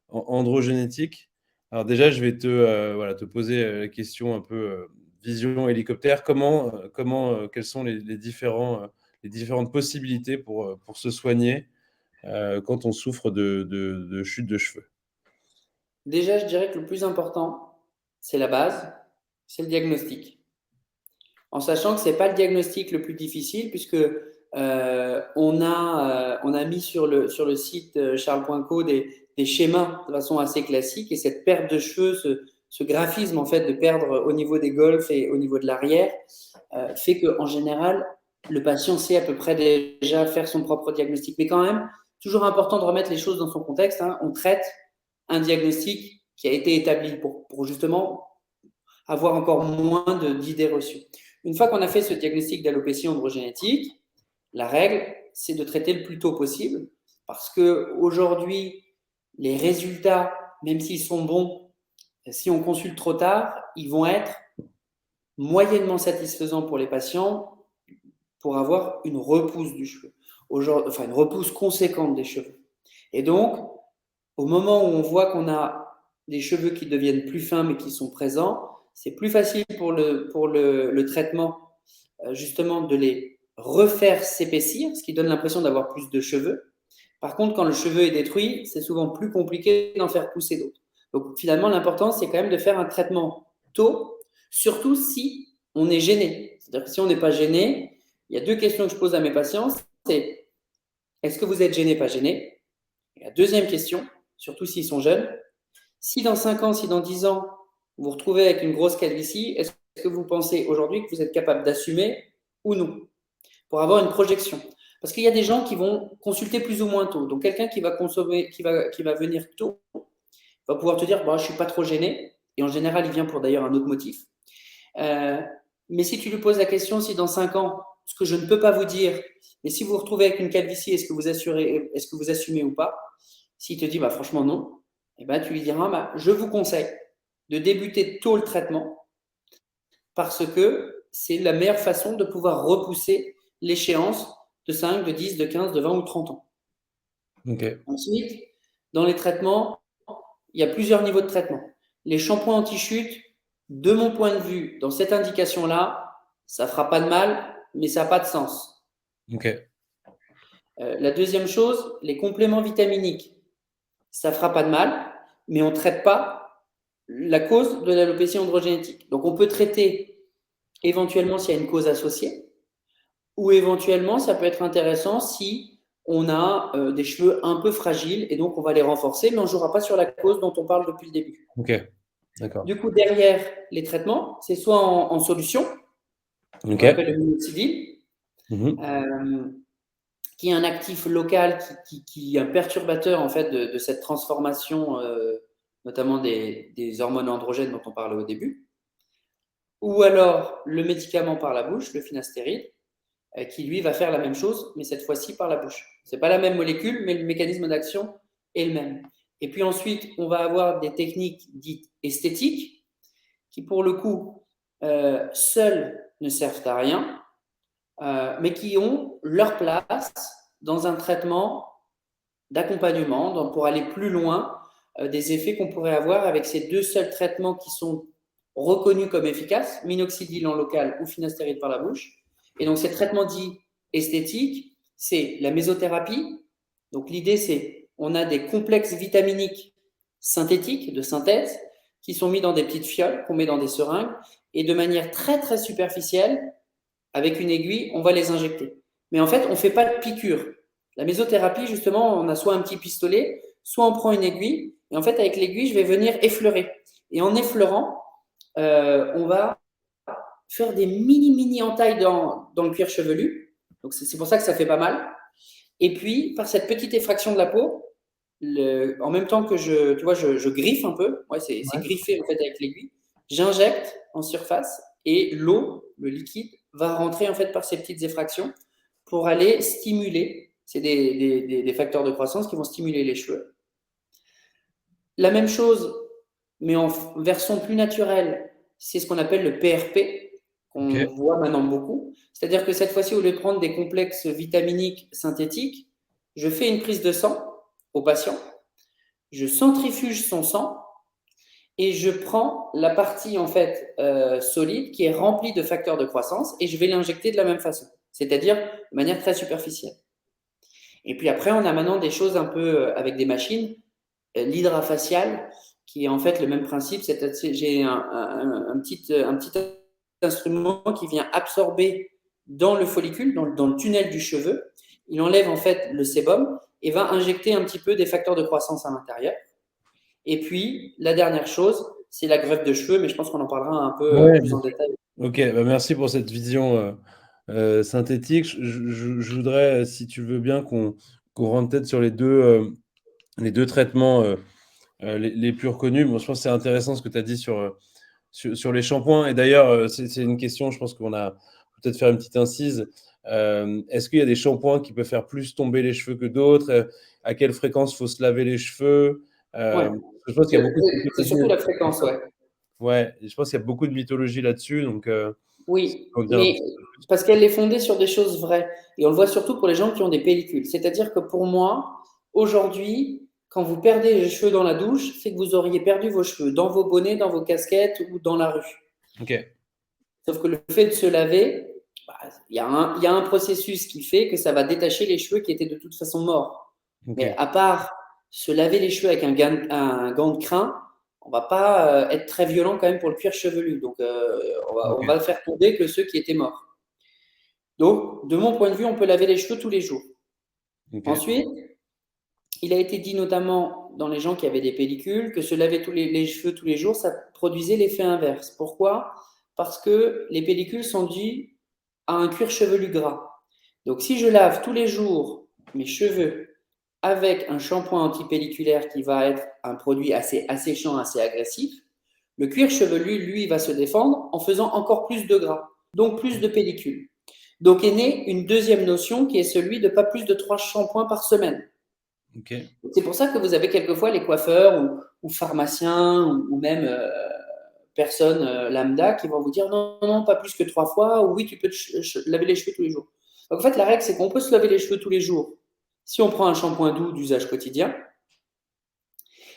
androgénétique. Alors déjà, je vais voilà, te poser la question un peu vision hélicoptère. Quelles sont les différentes possibilités pour se soigner quand on souffre de chute de cheveux? Déjà, je dirais que le plus important, c'est la base, c'est le diagnostic. En sachant que ce n'est pas le diagnostic le plus difficile, puisque on a mis sur le site charles.co des schémas de façon assez classique, et cette perte de cheveux, ce graphisme en fait de perdre au niveau des golfes et au niveau de l'arrière, fait qu'en général, le patient sait à peu près déjà faire son propre diagnostic. Mais quand même, toujours important de remettre les choses dans son contexte, hein. On traite un diagnostic qui a été établi pour justement avoir encore moins d'idées reçues. Une fois qu'on a fait ce diagnostic d'alopécie androgénétique, la règle, c'est de traiter le plus tôt possible, parce qu'aujourd'hui, les résultats, même s'ils sont bons, si on consulte trop tard, ils vont être moyennement satisfaisants pour les patients pour avoir une repousse du cheveu, enfin une repousse conséquente des cheveux. Et donc, au moment où on voit qu'on a des cheveux qui deviennent plus fins mais qui sont présents, c'est plus facile pour le traitement, justement, de les refaire s'épaissir, ce qui donne l'impression d'avoir plus de cheveux. Par contre, quand le cheveu est détruit, c'est souvent plus compliqué d'en faire pousser d'autres. Donc finalement, l'important, c'est quand même de faire un traitement tôt, surtout si on est gêné. C'est-à-dire que si on n'est pas gêné, il y a deux questions que je pose à mes patients, c'est est-ce que vous êtes gêné, pas gêné? Et la deuxième question, surtout s'ils sont jeunes. Si dans 5 ans, si dans 10 ans, vous vous retrouvez avec une grosse calvitie, est-ce que vous pensez aujourd'hui que vous êtes capable d'assumer ou non? Pour avoir une projection. Parce qu'il y a des gens qui vont consulter plus ou moins tôt. Donc, quelqu'un qui va consommer, qui va venir tôt, va pouvoir te dire, bah, je ne suis pas trop gêné. Et en général, il vient pour d'ailleurs un autre motif. Mais si tu lui poses la question, si dans 5 ans, ce que je ne peux pas vous dire, mais si vous vous retrouvez avec une calvitie, est-ce que vous assumez ou pas? S'il te dit, bah, franchement, non, eh ben, tu lui diras, bah, je vous conseille de débuter tôt le traitement parce que c'est la meilleure façon de pouvoir repousser l'échéance de 5, de 10, de 15, de 20 ou 30 ans. Ok. Ensuite, dans les traitements, il y a plusieurs niveaux de traitement. Les shampoings anti-chute, de mon point de vue, dans cette indication-là, ça ne fera pas de mal, mais ça n'a pas de sens. Ok. La deuxième chose, les compléments vitaminiques, ça ne fera pas de mal, mais on ne traite pas la cause de l'alopécie androgénétique. Donc, on peut traiter éventuellement s'il y a une cause associée, ou éventuellement, ça peut être intéressant si on a des cheveux un peu fragiles et donc on va les renforcer, mais on ne jouera pas sur la cause dont on parle depuis le début. Ok. D'accord. Du coup, derrière les traitements, c'est soit en solution, Ok. qu'on appelle le minoxidil, Mhm. qui est un actif local, qui est un perturbateur en fait de cette transformation, notamment des hormones androgènes dont on parlait au début, ou alors le médicament par la bouche, le finastéride, qui lui va faire la même chose, mais cette fois-ci par la bouche. Ce n'est pas la même molécule, mais le mécanisme d'action est le même. Et puis ensuite, on va avoir des techniques dites esthétiques, qui pour le coup, seules ne servent à rien, mais qui ont leur place dans un traitement d'accompagnement, pour aller plus loin des effets qu'on pourrait avoir avec ces deux seuls traitements qui sont reconnus comme efficaces, minoxidil en local ou finastéride par la bouche. Et donc, ces traitements dits esthétiques, c'est la mésothérapie. Donc, l'idée, c'est on a des complexes vitaminiques synthétiques, de synthèse, qui sont mis dans des petites fioles, qu'on met dans des seringues, et de manière très, très superficielle, avec une aiguille, on va les injecter. Mais en fait, on ne fait pas de piqûre. La mésothérapie, justement, on a soit un petit pistolet, soit on prend une aiguille, et en fait, avec l'aiguille, je vais venir effleurer. Et en effleurant, on va faire des mini entailles dans le cuir chevelu. Donc, c'est pour ça que ça fait pas mal. Et puis, par cette petite effraction de la peau, en même temps que je griffe un peu, ouais, c'est Ouais. griffé en fait avec l'aiguille, j'injecte en surface et l'eau, le liquide, va rentrer en fait par ces petites effractions pour aller stimuler. C'est des facteurs de croissance qui vont stimuler les cheveux. La même chose, mais en version plus naturelle, c'est ce qu'on appelle le PRP, qu'on Ok. voit maintenant beaucoup. C'est-à-dire que cette fois-ci, au lieu de prendre des complexes vitaminiques synthétiques, je fais une prise de sang au patient, je centrifuge son sang et je prends la partie en fait solide qui est remplie de facteurs de croissance et je vais l'injecter de la même façon, c'est-à-dire de manière très superficielle. Et puis après, on a maintenant des choses un peu avec des machines, l'hydrafacial, qui est en fait le même principe. J'ai un petit instrument qui vient absorber dans le follicule, dans le tunnel du cheveu. Il enlève en fait le sébum et va injecter un petit peu des facteurs de croissance à l'intérieur. Et puis, la dernière chose, c'est la greffe de cheveux, mais je pense qu'on en parlera un peu Ouais, plus bien en sûr. détail. Ok, bah merci pour cette vision synthétique. Je voudrais, si tu veux bien, qu'on rentre peut-être sur les deux traitements les plus reconnus. Bon, je pense que c'est intéressant ce que tu as dit sur les shampoings. Et d'ailleurs, c'est une question, je pense qu'on a peut-être faire une petite incise. Est-ce qu'il y a des shampoings qui peuvent faire plus tomber les cheveux que d'autres? À quelle fréquence il faut se laver les cheveux? Ouais. Je pense qu'il y a beaucoup de C'est surtout mythologie. la fréquence, ouais. Ouais, je pense qu'il y a beaucoup de mythologie là-dessus. Donc, si tu Oui, peux en dire un mais petit peu plus. parce qu'elle est fondée sur des choses vraies. Et on le voit surtout pour les gens qui ont des pellicules. C'est-à-dire que pour moi, aujourd'hui, quand vous perdez les cheveux dans la douche, c'est que vous auriez perdu vos cheveux dans vos bonnets, dans vos casquettes ou dans la rue. Ok, Sauf que le fait de se laver, bah, il y a un processus qui fait que ça va détacher les cheveux qui étaient de toute façon morts. Mais ok, à part se laver les cheveux avec un gant de crin, on va pas être très violent quand même pour le cuir chevelu. Donc, on ok, va faire tomber que ceux qui étaient morts. Donc, de mon point de vue, on peut laver les cheveux tous les jours. ok. Ensuite, il a été dit notamment dans les gens qui avaient des pellicules que se laver les cheveux tous les jours, ça produisait l'effet inverse. Pourquoi? Parce que les pellicules sont dues à un cuir chevelu gras. Donc, si je lave tous les jours mes cheveux avec un shampoing antipelliculaire qui va être un produit assez asséchant, assez agressif, le cuir chevelu, lui, va se défendre en faisant encore plus de gras, donc plus de pellicules. Donc est née une deuxième notion qui est celui de pas plus de 3 shampoings par semaine. Ok. C'est pour ça que vous avez quelquefois les coiffeurs ou pharmaciens ou même personnes lambda qui vont vous dire non, non, pas plus que 3 fois, ou oui, tu peux te laver les cheveux tous les jours. Donc en fait, la règle, c'est qu'on peut se laver les cheveux tous les jours si on prend un shampoing doux d'usage quotidien.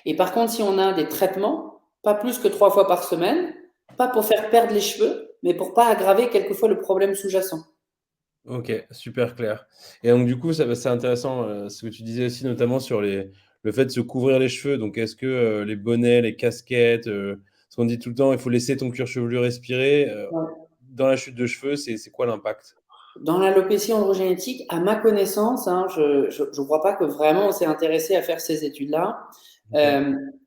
Et par contre, si on a des traitements, pas plus que 3 fois par semaine, pas pour faire perdre les cheveux, mais pour pas aggraver quelquefois le problème sous-jacent. Ok, super clair. Et donc, du coup, c'est intéressant ce que tu disais aussi, notamment sur le fait de se couvrir les cheveux. Donc, est-ce que les bonnets, les casquettes, ce qu'on dit tout le temps, il faut laisser ton cuir chevelu respirer. Ouais. Dans la chute de cheveux, c'est quoi l'impact? Dans l'alopécie androgénétique, à ma connaissance, hein, je ne crois pas que vraiment on s'est intéressé à faire ces études-là, Ok.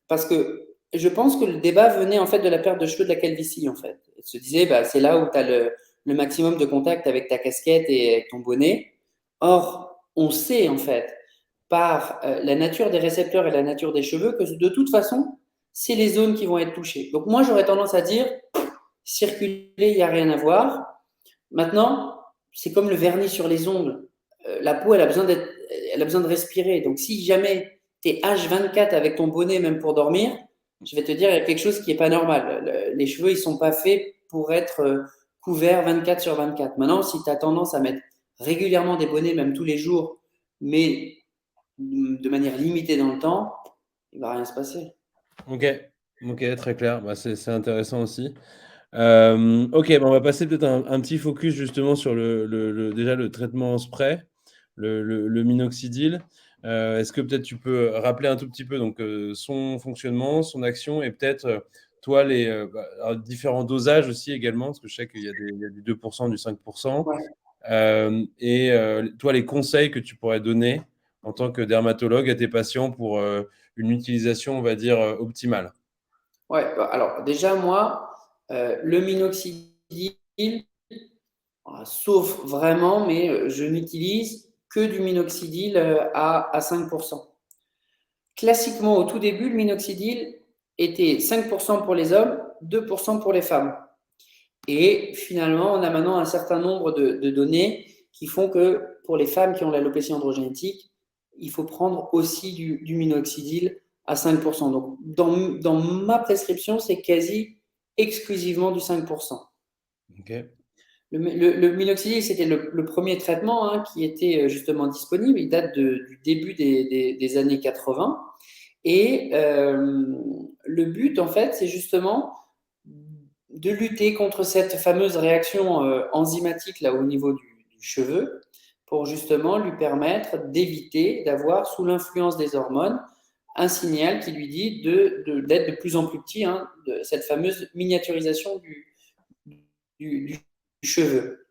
parce que je pense que le débat venait en fait de la perte de cheveux de la calvitie en fait. Il se disait, bah, c'est là où tu as le maximum de contact avec ta casquette et avec ton bonnet. Or, on sait en fait par la nature des récepteurs et la nature des cheveux que de toute façon, c'est les zones qui vont être touchées. Donc moi, j'aurais tendance à dire, circuler, il n'y a rien à voir. Maintenant, c'est comme le vernis sur les ongles. La peau, elle a besoin de respirer. Donc, si jamais tu es H24 avec ton bonnet, même pour dormir, je vais te dire, il y a quelque chose qui n'est pas normal. Les cheveux, ils ne sont pas faits pour être couverts 24 sur 24. Maintenant, si tu as tendance à mettre régulièrement des bonnets, même tous les jours, mais de manière limitée dans le temps, il ne va rien se passer. Ok, ok, très clair. Bah, c'est intéressant aussi. Ok, bah, on va passer peut-être un petit focus justement sur déjà le traitement en spray, le minoxidil. Est-ce que peut-être tu peux rappeler un tout petit peu donc, son fonctionnement, son action et peut-être toi alors, différents dosages aussi également, parce que je sais qu'il y a du 2%, du 5%. Ouais. Et toi, les conseils que tu pourrais donner en tant que dermatologue à tes patients pour une utilisation, on va dire, optimale. Ouais, bah, alors déjà, moi, le minoxidil, sauf vraiment, mais je n'utilise que du minoxidil à 5%. Classiquement, au tout début, le minoxidil était 5% pour les hommes, 2% pour les femmes. Et finalement, on a maintenant un certain nombre de données qui font que pour les femmes qui ont l'alopécie androgénétique, il faut prendre aussi du minoxidil à 5%. Donc, dans ma prescription, c'est quasi exclusivement du 5%. Ok. Le minoxidil, c'était le premier traitement hein, qui était justement disponible. Il date du début des années 80. Et le but, en fait, c'est justement de lutter contre cette fameuse réaction enzymatique là au niveau du cheveu pour justement lui permettre d'éviter d'avoir, sous l'influence des hormones, un signal qui lui dit d'être de plus en plus petit, hein, de cette fameuse miniaturisation du cheveu.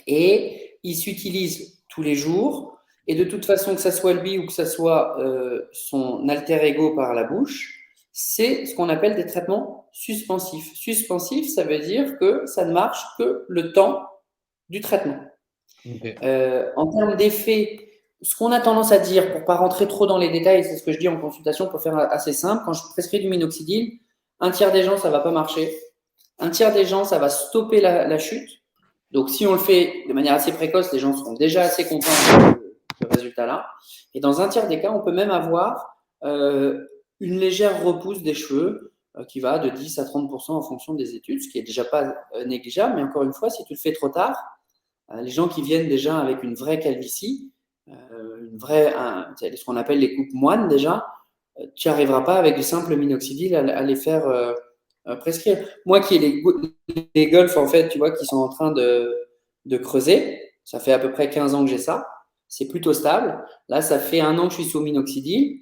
Et il s'utilise tous les jours. Et de toute façon, que ce soit lui ou que ce soit son alter ego par la bouche, c'est ce qu'on appelle des traitements suspensifs. Suspensif, ça veut dire que ça ne marche que le temps du traitement. Ok. En termes d'effet, ce qu'on a tendance à dire, pour ne pas rentrer trop dans les détails, c'est ce que je dis en consultation pour faire assez simple, quand je prescris du minoxidil, un tiers des gens, ça ne va pas marcher. Un tiers des gens, ça va stopper la chute. Donc, si on le fait de manière assez précoce, les gens seront déjà assez contents de ce résultat-là. Et dans un tiers des cas, on peut même avoir une légère repousse des cheveux qui va de 10 à 30% en fonction des études, ce qui est déjà pas négligeable. Mais encore une fois, si tu le fais trop tard, les gens qui viennent déjà avec une vraie calvitie, ce qu'on appelle les coupes moines déjà, tu n'y arriveras pas avec du simple minoxidil à les faire prescrire. Moi qui ai les golfs, en fait, tu vois, qui sont en train de creuser, ça fait à peu près 15 ans que j'ai ça, c'est plutôt stable. Là, ça fait 1 an que je suis sous minoxidil.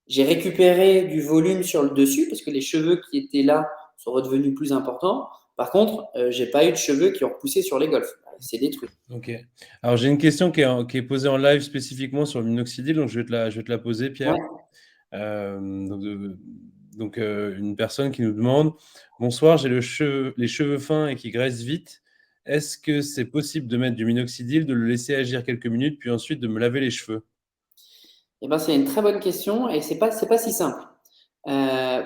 J'ai récupéré du volume sur le dessus parce que les cheveux qui étaient là sont redevenus plus importants. Par contre, j'ai pas eu de cheveux qui ont repoussé sur les golfs. C'est détruit. Ok. Alors, j'ai une question qui est posée en live spécifiquement sur le minoxidil, donc je vais te la poser, Pierre. Ouais. Une personne qui nous demande: bonsoir, j'ai les cheveux fins et qui graissent vite. Est-ce que c'est possible de mettre du minoxidil, de le laisser agir quelques minutes, puis ensuite de me laver les cheveux? Eh ben, c'est une très bonne question et c'est pas si simple.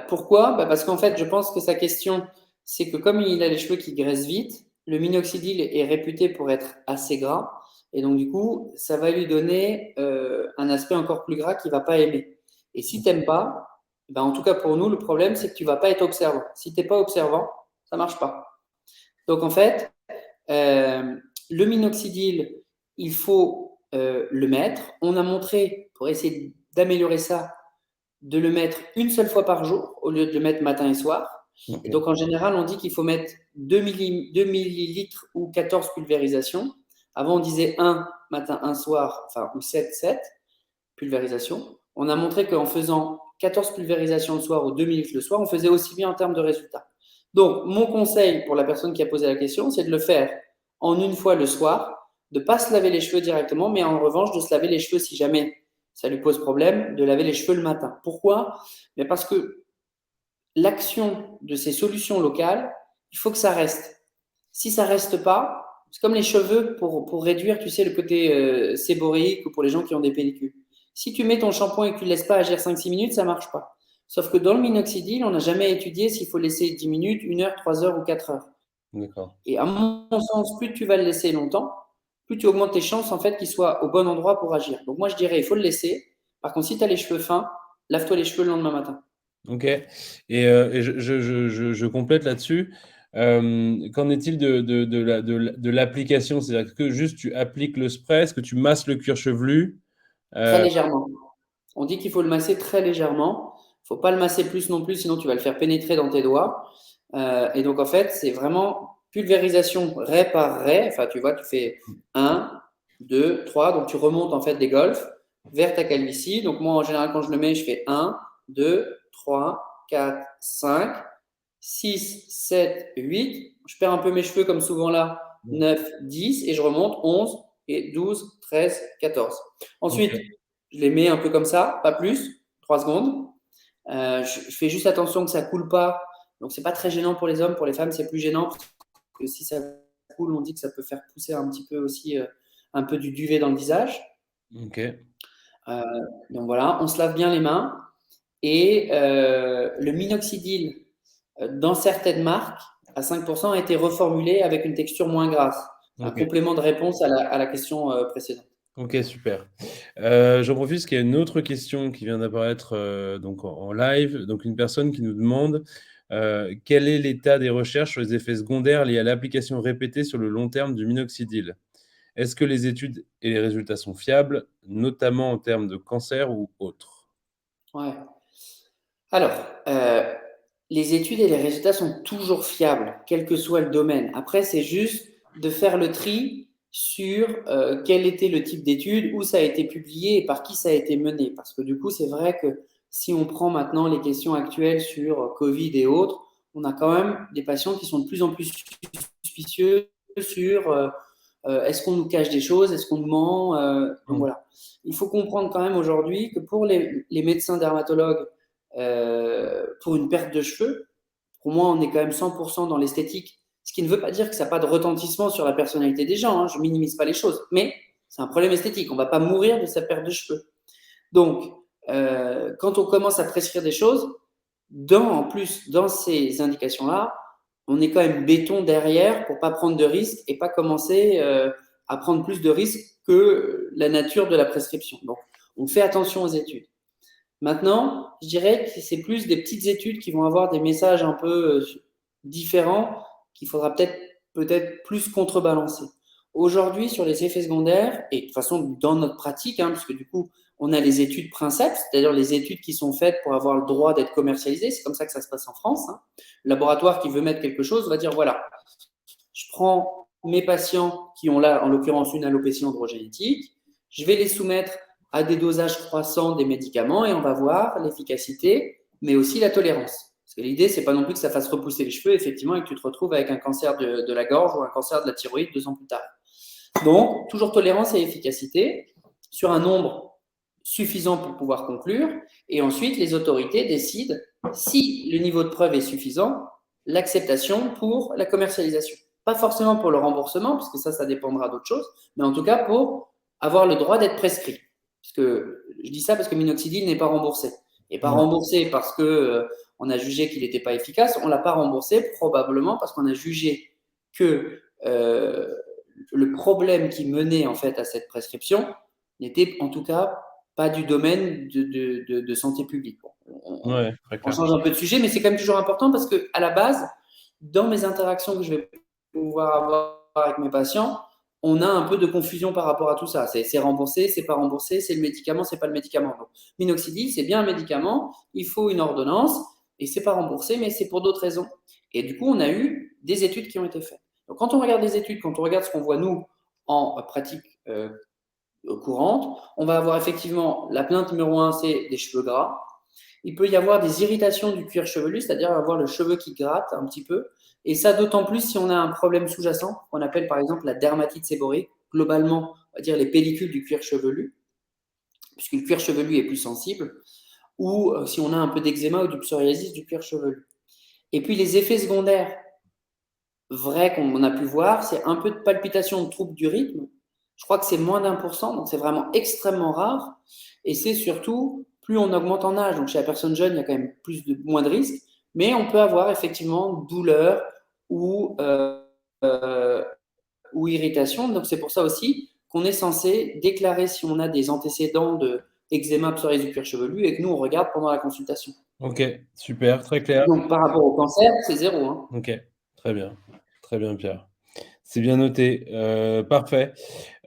Pourquoi? Bah, parce qu'en fait, je pense que sa question, c'est que comme il a les cheveux qui graissent vite, le minoxidil est réputé pour être assez gras et donc du coup, ça va lui donner un aspect encore plus gras qu'il va pas aimer. Et si t'aimes pas, ben, en tout cas pour nous, le problème, c'est que tu vas pas être observant. Si t'es pas observant, ça marche pas. Donc en fait, euh, le minoxidil, il faut le mettre. On a montré, pour essayer d'améliorer ça, de le mettre une seule fois par jour au lieu de le mettre matin et soir. Et Ok. donc, en général, on dit qu'il faut mettre 2 millilitres ou 14 pulvérisations. Avant, on disait 1 matin, 1 soir, enfin, ou 7 pulvérisations. On a montré qu'en faisant 14 pulvérisations le soir ou 2 millilitres le soir, on faisait aussi bien en termes de résultats. Donc, mon conseil pour la personne qui a posé la question, c'est de le faire en une fois le soir, de ne pas se laver les cheveux directement, mais en revanche, de se laver les cheveux si jamais ça lui pose problème, de laver les cheveux le matin. Pourquoi? Mais parce que l'action de ces solutions locales, il faut que ça reste. Si ça reste pas, c'est comme les cheveux pour réduire, tu sais, le côté séborique ou pour les gens qui ont des pellicules. Si tu mets ton shampoing et que tu ne laisses pas agir 5-6 minutes, ça marche pas. Sauf que dans le minoxidil, on n'a jamais étudié s'il faut laisser 10 minutes, 1 heure, 3 heures ou 4 heures. D'accord. Et à mon sens, plus tu vas le laisser longtemps, plus tu augmentes tes chances en fait qu'il soit au bon endroit pour agir. Donc moi je dirais il faut le laisser. Par contre, si tu as les cheveux fins, lave-toi les cheveux le lendemain matin. Ok. Et je complète là-dessus. Qu'en est-il de l'application? C'est-à-dire que juste tu appliques le spray, est-ce que tu masses le cuir chevelu? Très Euh, légèrement. On dit qu'il faut le masser très légèrement. Il ne faut pas le masser plus non plus, sinon tu vas le faire pénétrer dans tes doigts. Et donc en fait, c'est vraiment pulvérisation ray par ray. Enfin, tu vois, tu fais 1, 2, 3. Donc tu remontes en fait des golfs vers ta calvitie. Donc moi, en général, quand je le mets, je fais 1, 2, 3, 4, 5, 6, 7, 8. Je perds un peu mes cheveux comme souvent là. 9, 10 et je remonte 11 et 12, 13, 14. Ensuite, ok. je les mets un peu comme ça, pas plus, 3 secondes. Je fais juste attention que ça coule pas. Donc, c'est pas très gênant pour les hommes. Pour les femmes, c'est plus gênant parce que si ça coule, on dit que ça peut faire pousser un petit peu aussi un peu du duvet dans le visage. Ok. Euh, donc voilà, on se lave bien les mains. Et le minoxidil, dans certaines marques, à 5%, a été reformulé avec une texture moins grasse. C'est un Ok. complément de réponse à la question précédente. Ok, super. J'en profite parce qu'il y a une autre question qui vient d'apparaître donc en live. Donc, une personne qui nous demande quel est l'état des recherches sur les effets secondaires liés à l'application répétée sur le long terme du minoxidil? Est-ce que les études et les résultats sont fiables, notamment en termes de cancer ou autres? Ouais. Alors, les études et les résultats sont toujours fiables, quel que soit le domaine. Après, c'est juste de faire le tri sur quel était le type d'étude, où ça a été publié et par qui ça a été mené. Parce que du coup, c'est vrai que si on prend maintenant les questions actuelles sur Covid et autres, on a quand même des patients qui sont de plus en plus suspicieux sur est-ce qu'on nous cache des choses, est-ce qu'on nous ment. Donc Mm. voilà. Il faut comprendre quand même aujourd'hui que pour les médecins dermatologues, pour une perte de cheveux, pour moi, on est quand même 100% dans l'esthétique. Ce qui ne veut pas dire que ça n'a pas de retentissement sur la personnalité des gens. Hein, je minimise pas les choses. Mais c'est un problème esthétique. On ne va pas mourir de sa perte de cheveux. Donc, quand on commence à prescrire des choses, en plus, dans ces indications-là, on est quand même béton derrière pour pas prendre de risques et pas commencer à prendre plus de risques que la nature de la prescription. Donc, on fait attention aux études. Maintenant, je dirais que c'est plus des petites études qui vont avoir des messages un peu différents qu'il faudra peut-être plus contrebalancer. Aujourd'hui, sur les effets secondaires, et de toute façon dans notre pratique, hein, puisque du coup, on a les études princeps, c'est-à-dire les études qui sont faites pour avoir le droit d'être commercialisées. C'est comme ça que ça se passe en France. Hein. Le laboratoire qui veut mettre quelque chose va dire, voilà, je prends mes patients qui ont là, en l'occurrence, une alopécie androgénétique, je vais les soumettre à des dosages croissants des médicaments et on va voir l'efficacité, mais aussi la tolérance. Parce que l'idée, c'est pas non plus que ça fasse repousser les cheveux, effectivement, et que tu te retrouves avec un cancer de la gorge ou un cancer de la thyroïde 2 ans plus tard. Donc, toujours tolérance et efficacité sur un nombre suffisant pour pouvoir conclure. Et ensuite, les autorités décident, si le niveau de preuve est suffisant, l'acceptation pour la commercialisation. Pas forcément pour le remboursement, parce que ça dépendra d'autres choses, mais en tout cas pour avoir le droit d'être prescrit. Parce que, je dis ça parce que minoxidil n'est pas remboursé. Et pas remboursé parce que on a jugé qu'il n'était pas efficace, on ne l'a pas remboursé probablement parce qu'on a jugé que le problème qui menait en fait à cette prescription n'était en tout cas pas du domaine de santé publique. On change un peu de sujet, mais c'est quand même toujours important parce qu'à la base, dans mes interactions que je vais pouvoir avoir avec mes patients, on a un peu de confusion par rapport à tout ça. C'est remboursé, c'est pas remboursé, c'est le médicament, c'est pas le médicament. Donc, minoxidil, c'est bien un médicament, il faut une ordonnance et c'est pas remboursé, mais c'est pour d'autres raisons. Et du coup, on a eu des études qui ont été faites. Donc, quand on regarde les études, quand on regarde ce qu'on voit nous en pratique courante, on va avoir effectivement la plainte numéro 1, c'est des cheveux gras. Il peut y avoir des irritations du cuir chevelu, c'est-à-dire avoir le cheveu qui gratte un petit peu. Et ça, d'autant plus si on a un problème sous-jacent, qu'on appelle par exemple la dermatite séborrheique, globalement, on va dire les pellicules du cuir chevelu, puisque le cuir chevelu est plus sensible, ou si on a un peu d'eczéma ou du psoriasis du cuir chevelu. Et puis les effets secondaires vrais qu'on a pu voir, c'est un peu de palpitation, de troubles du rythme. Je crois que c'est moins d'1%, donc c'est vraiment extrêmement rare. Et c'est surtout, plus on augmente en âge, donc chez la personne jeune, il y a quand même moins de risques, mais on peut avoir effectivement douleur ou irritation. Donc c'est pour ça aussi qu'on est censé déclarer si on a des antécédents de eczéma, psoriasis du cuir chevelu et que nous, on regarde pendant la consultation. Ok, super, très clair. Donc par rapport au cancer, c'est 0. Hein. Ok, très bien Pierre. C'est bien noté, parfait.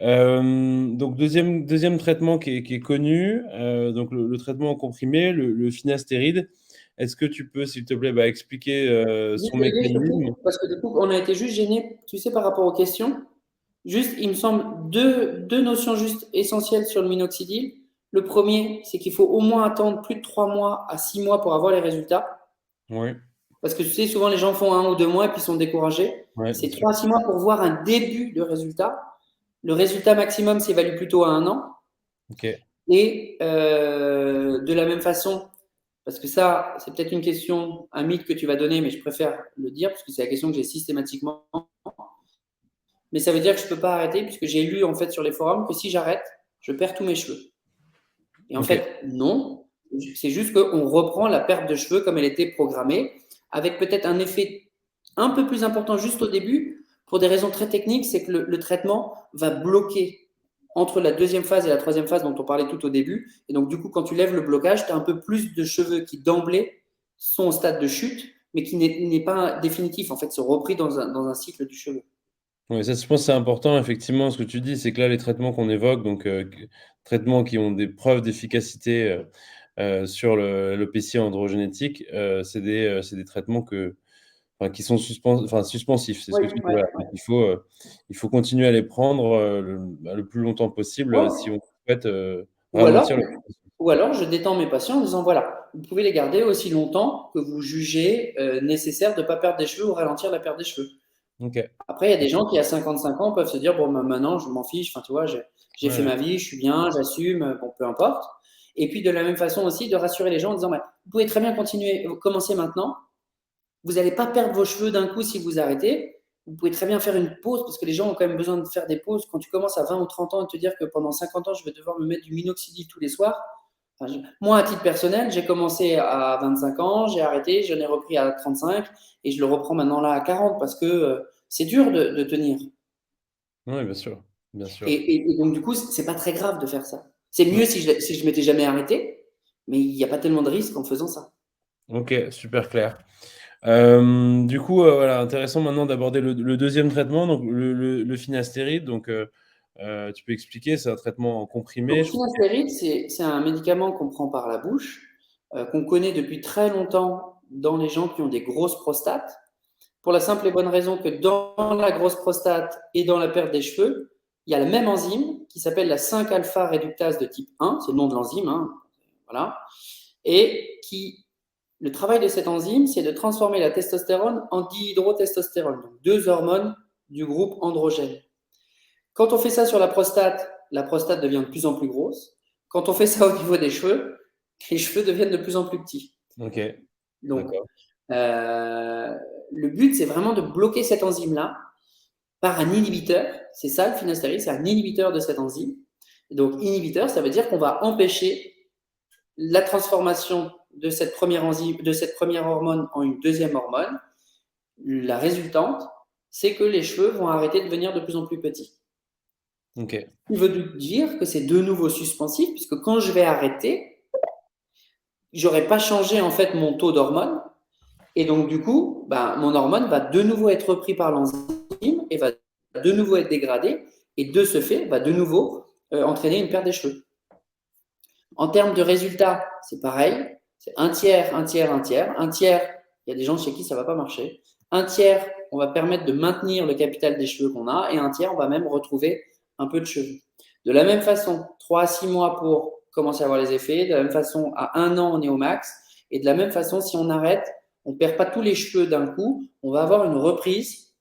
Donc deuxième traitement qui est connu, donc le traitement en comprimé, le finastéride. Est-ce que tu peux, s'il te plaît, expliquer son mécanisme? Parce que du coup, on a été juste gêné, tu sais, par rapport aux questions. Juste, il me semble, deux notions juste essentielles sur le minoxidil. Le premier, c'est qu'il faut au moins attendre plus de 3 mois à 6 mois pour avoir les résultats. Oui. Parce que tu sais, souvent les gens font 1 ou 2 mois et puis sont découragés. Ouais, c'est 3 à 6 mois pour voir un début de résultat. Le résultat maximum s'évalue plutôt à 1 an. ok. Et de la même façon, parce que ça, c'est peut-être une question, un mythe que tu vas donner, mais je préfère le dire parce que c'est la question que j'ai systématiquement. Mais ça veut dire que je ne peux pas arrêter puisque j'ai lu en fait sur les forums que si j'arrête, je perds tous mes cheveux. Et en fait, non. C'est juste qu'on reprend la perte de cheveux comme elle était programmée, avec peut-être un effet un peu plus important juste au début, pour des raisons très techniques, c'est que le traitement va bloquer entre la deuxième phase et la troisième phase dont on parlait tout au début. Et donc, du coup, quand tu lèves le blocage, tu as un peu plus de cheveux qui, d'emblée, sont au stade de chute, mais qui n'est pas définitif. En fait, sont repris dans un cycle du cheveu. Oui, ça, je pense que c'est important, effectivement, ce que tu dis, c'est que là, les traitements qu'on évoque, donc traitements qui ont des preuves d'efficacité sur le PC androgénétique, c'est des traitements qui sont suspensifs. C'est ce que tu dis. Voilà. Donc, il faut continuer à les prendre le plus longtemps possible si on souhaite ralentir le processus. Ou alors, je détends mes patients en disant, voilà, vous pouvez les garder aussi longtemps que vous jugez nécessaire de ne pas perdre des cheveux ou ralentir la perte des cheveux. Okay. Après, il y a des gens qui, à 55 ans, peuvent se dire, bon, maintenant, je m'en fiche, enfin, tu vois, j'ai fait ma vie, je suis bien, j'assume, bon, peu importe. Et puis, de la même façon aussi, de rassurer les gens en disant, vous pouvez très bien continuer, commencer maintenant. Vous n'allez pas perdre vos cheveux d'un coup si vous arrêtez. Vous pouvez très bien faire une pause parce que les gens ont quand même besoin de faire des pauses. Quand tu commences à 20 ou 30 ans et te dire que pendant 50 ans, je vais devoir me mettre du minoxidil tous les soirs. Moi, à titre personnel, j'ai commencé à 25 ans, j'ai arrêté, j'en ai repris à 35 et je le reprends maintenant là à 40 parce que c'est dur de tenir. Oui, bien sûr. Bien sûr. Et donc, du coup, c'est pas très grave de faire ça. C'est mieux si je m'étais jamais arrêté, mais il n'y a pas tellement de risques en faisant ça. Ok, super clair. Du coup, voilà, intéressant maintenant d'aborder le deuxième traitement, donc le finastéride. Donc, tu peux expliquer, c'est un traitement comprimé. Le finastéride, c'est un médicament qu'on prend par la bouche, qu'on connaît depuis très longtemps dans les gens qui ont des grosses prostates, pour la simple et bonne raison que dans la grosse prostate et dans la perte des cheveux, il y a la même enzyme qui s'appelle la 5-alpha réductase de type 1, c'est le nom de l'enzyme, hein, voilà, et le travail de cette enzyme, c'est de transformer la testostérone en dihydrotestostérone, donc 2 hormones du groupe androgène. Quand on fait ça sur la prostate devient de plus en plus grosse. Quand on fait ça au niveau des cheveux, les cheveux deviennent de plus en plus petits. Ok, Donc, d'accord. le but, c'est vraiment de bloquer cette enzyme-là par un inhibiteur. C'est ça, le finasteride, c'est un inhibiteur de cette enzyme. Donc, inhibiteur, ça veut dire qu'on va empêcher la transformation de cette première enzyme, de cette première hormone en une deuxième hormone. La résultante, c'est que les cheveux vont arrêter de devenir de plus en plus petits. Ok. Ce qui veut dire que c'est de nouveau suspensif, puisque quand je vais arrêter, j'aurais pas changé en fait mon taux d'hormone, et donc du coup, mon hormone va de nouveau être repris par l'enzyme et va de nouveau être dégradée, et de ce fait, va de nouveau entraîner une perte des cheveux. En termes de résultats, c'est pareil, c'est un tiers, un tiers, un tiers. Un tiers, il y a des gens chez qui ça ne va pas marcher. Un tiers, on va permettre de maintenir le capital des cheveux qu'on a, et un tiers, on va même retrouver un peu de cheveux. De la même façon, 3 à 6 mois pour commencer à avoir les effets. De la même façon, à 1 an, on est au max. Et de la même façon, si on arrête, on ne perd pas tous les cheveux d'un coup, on va avoir une reprise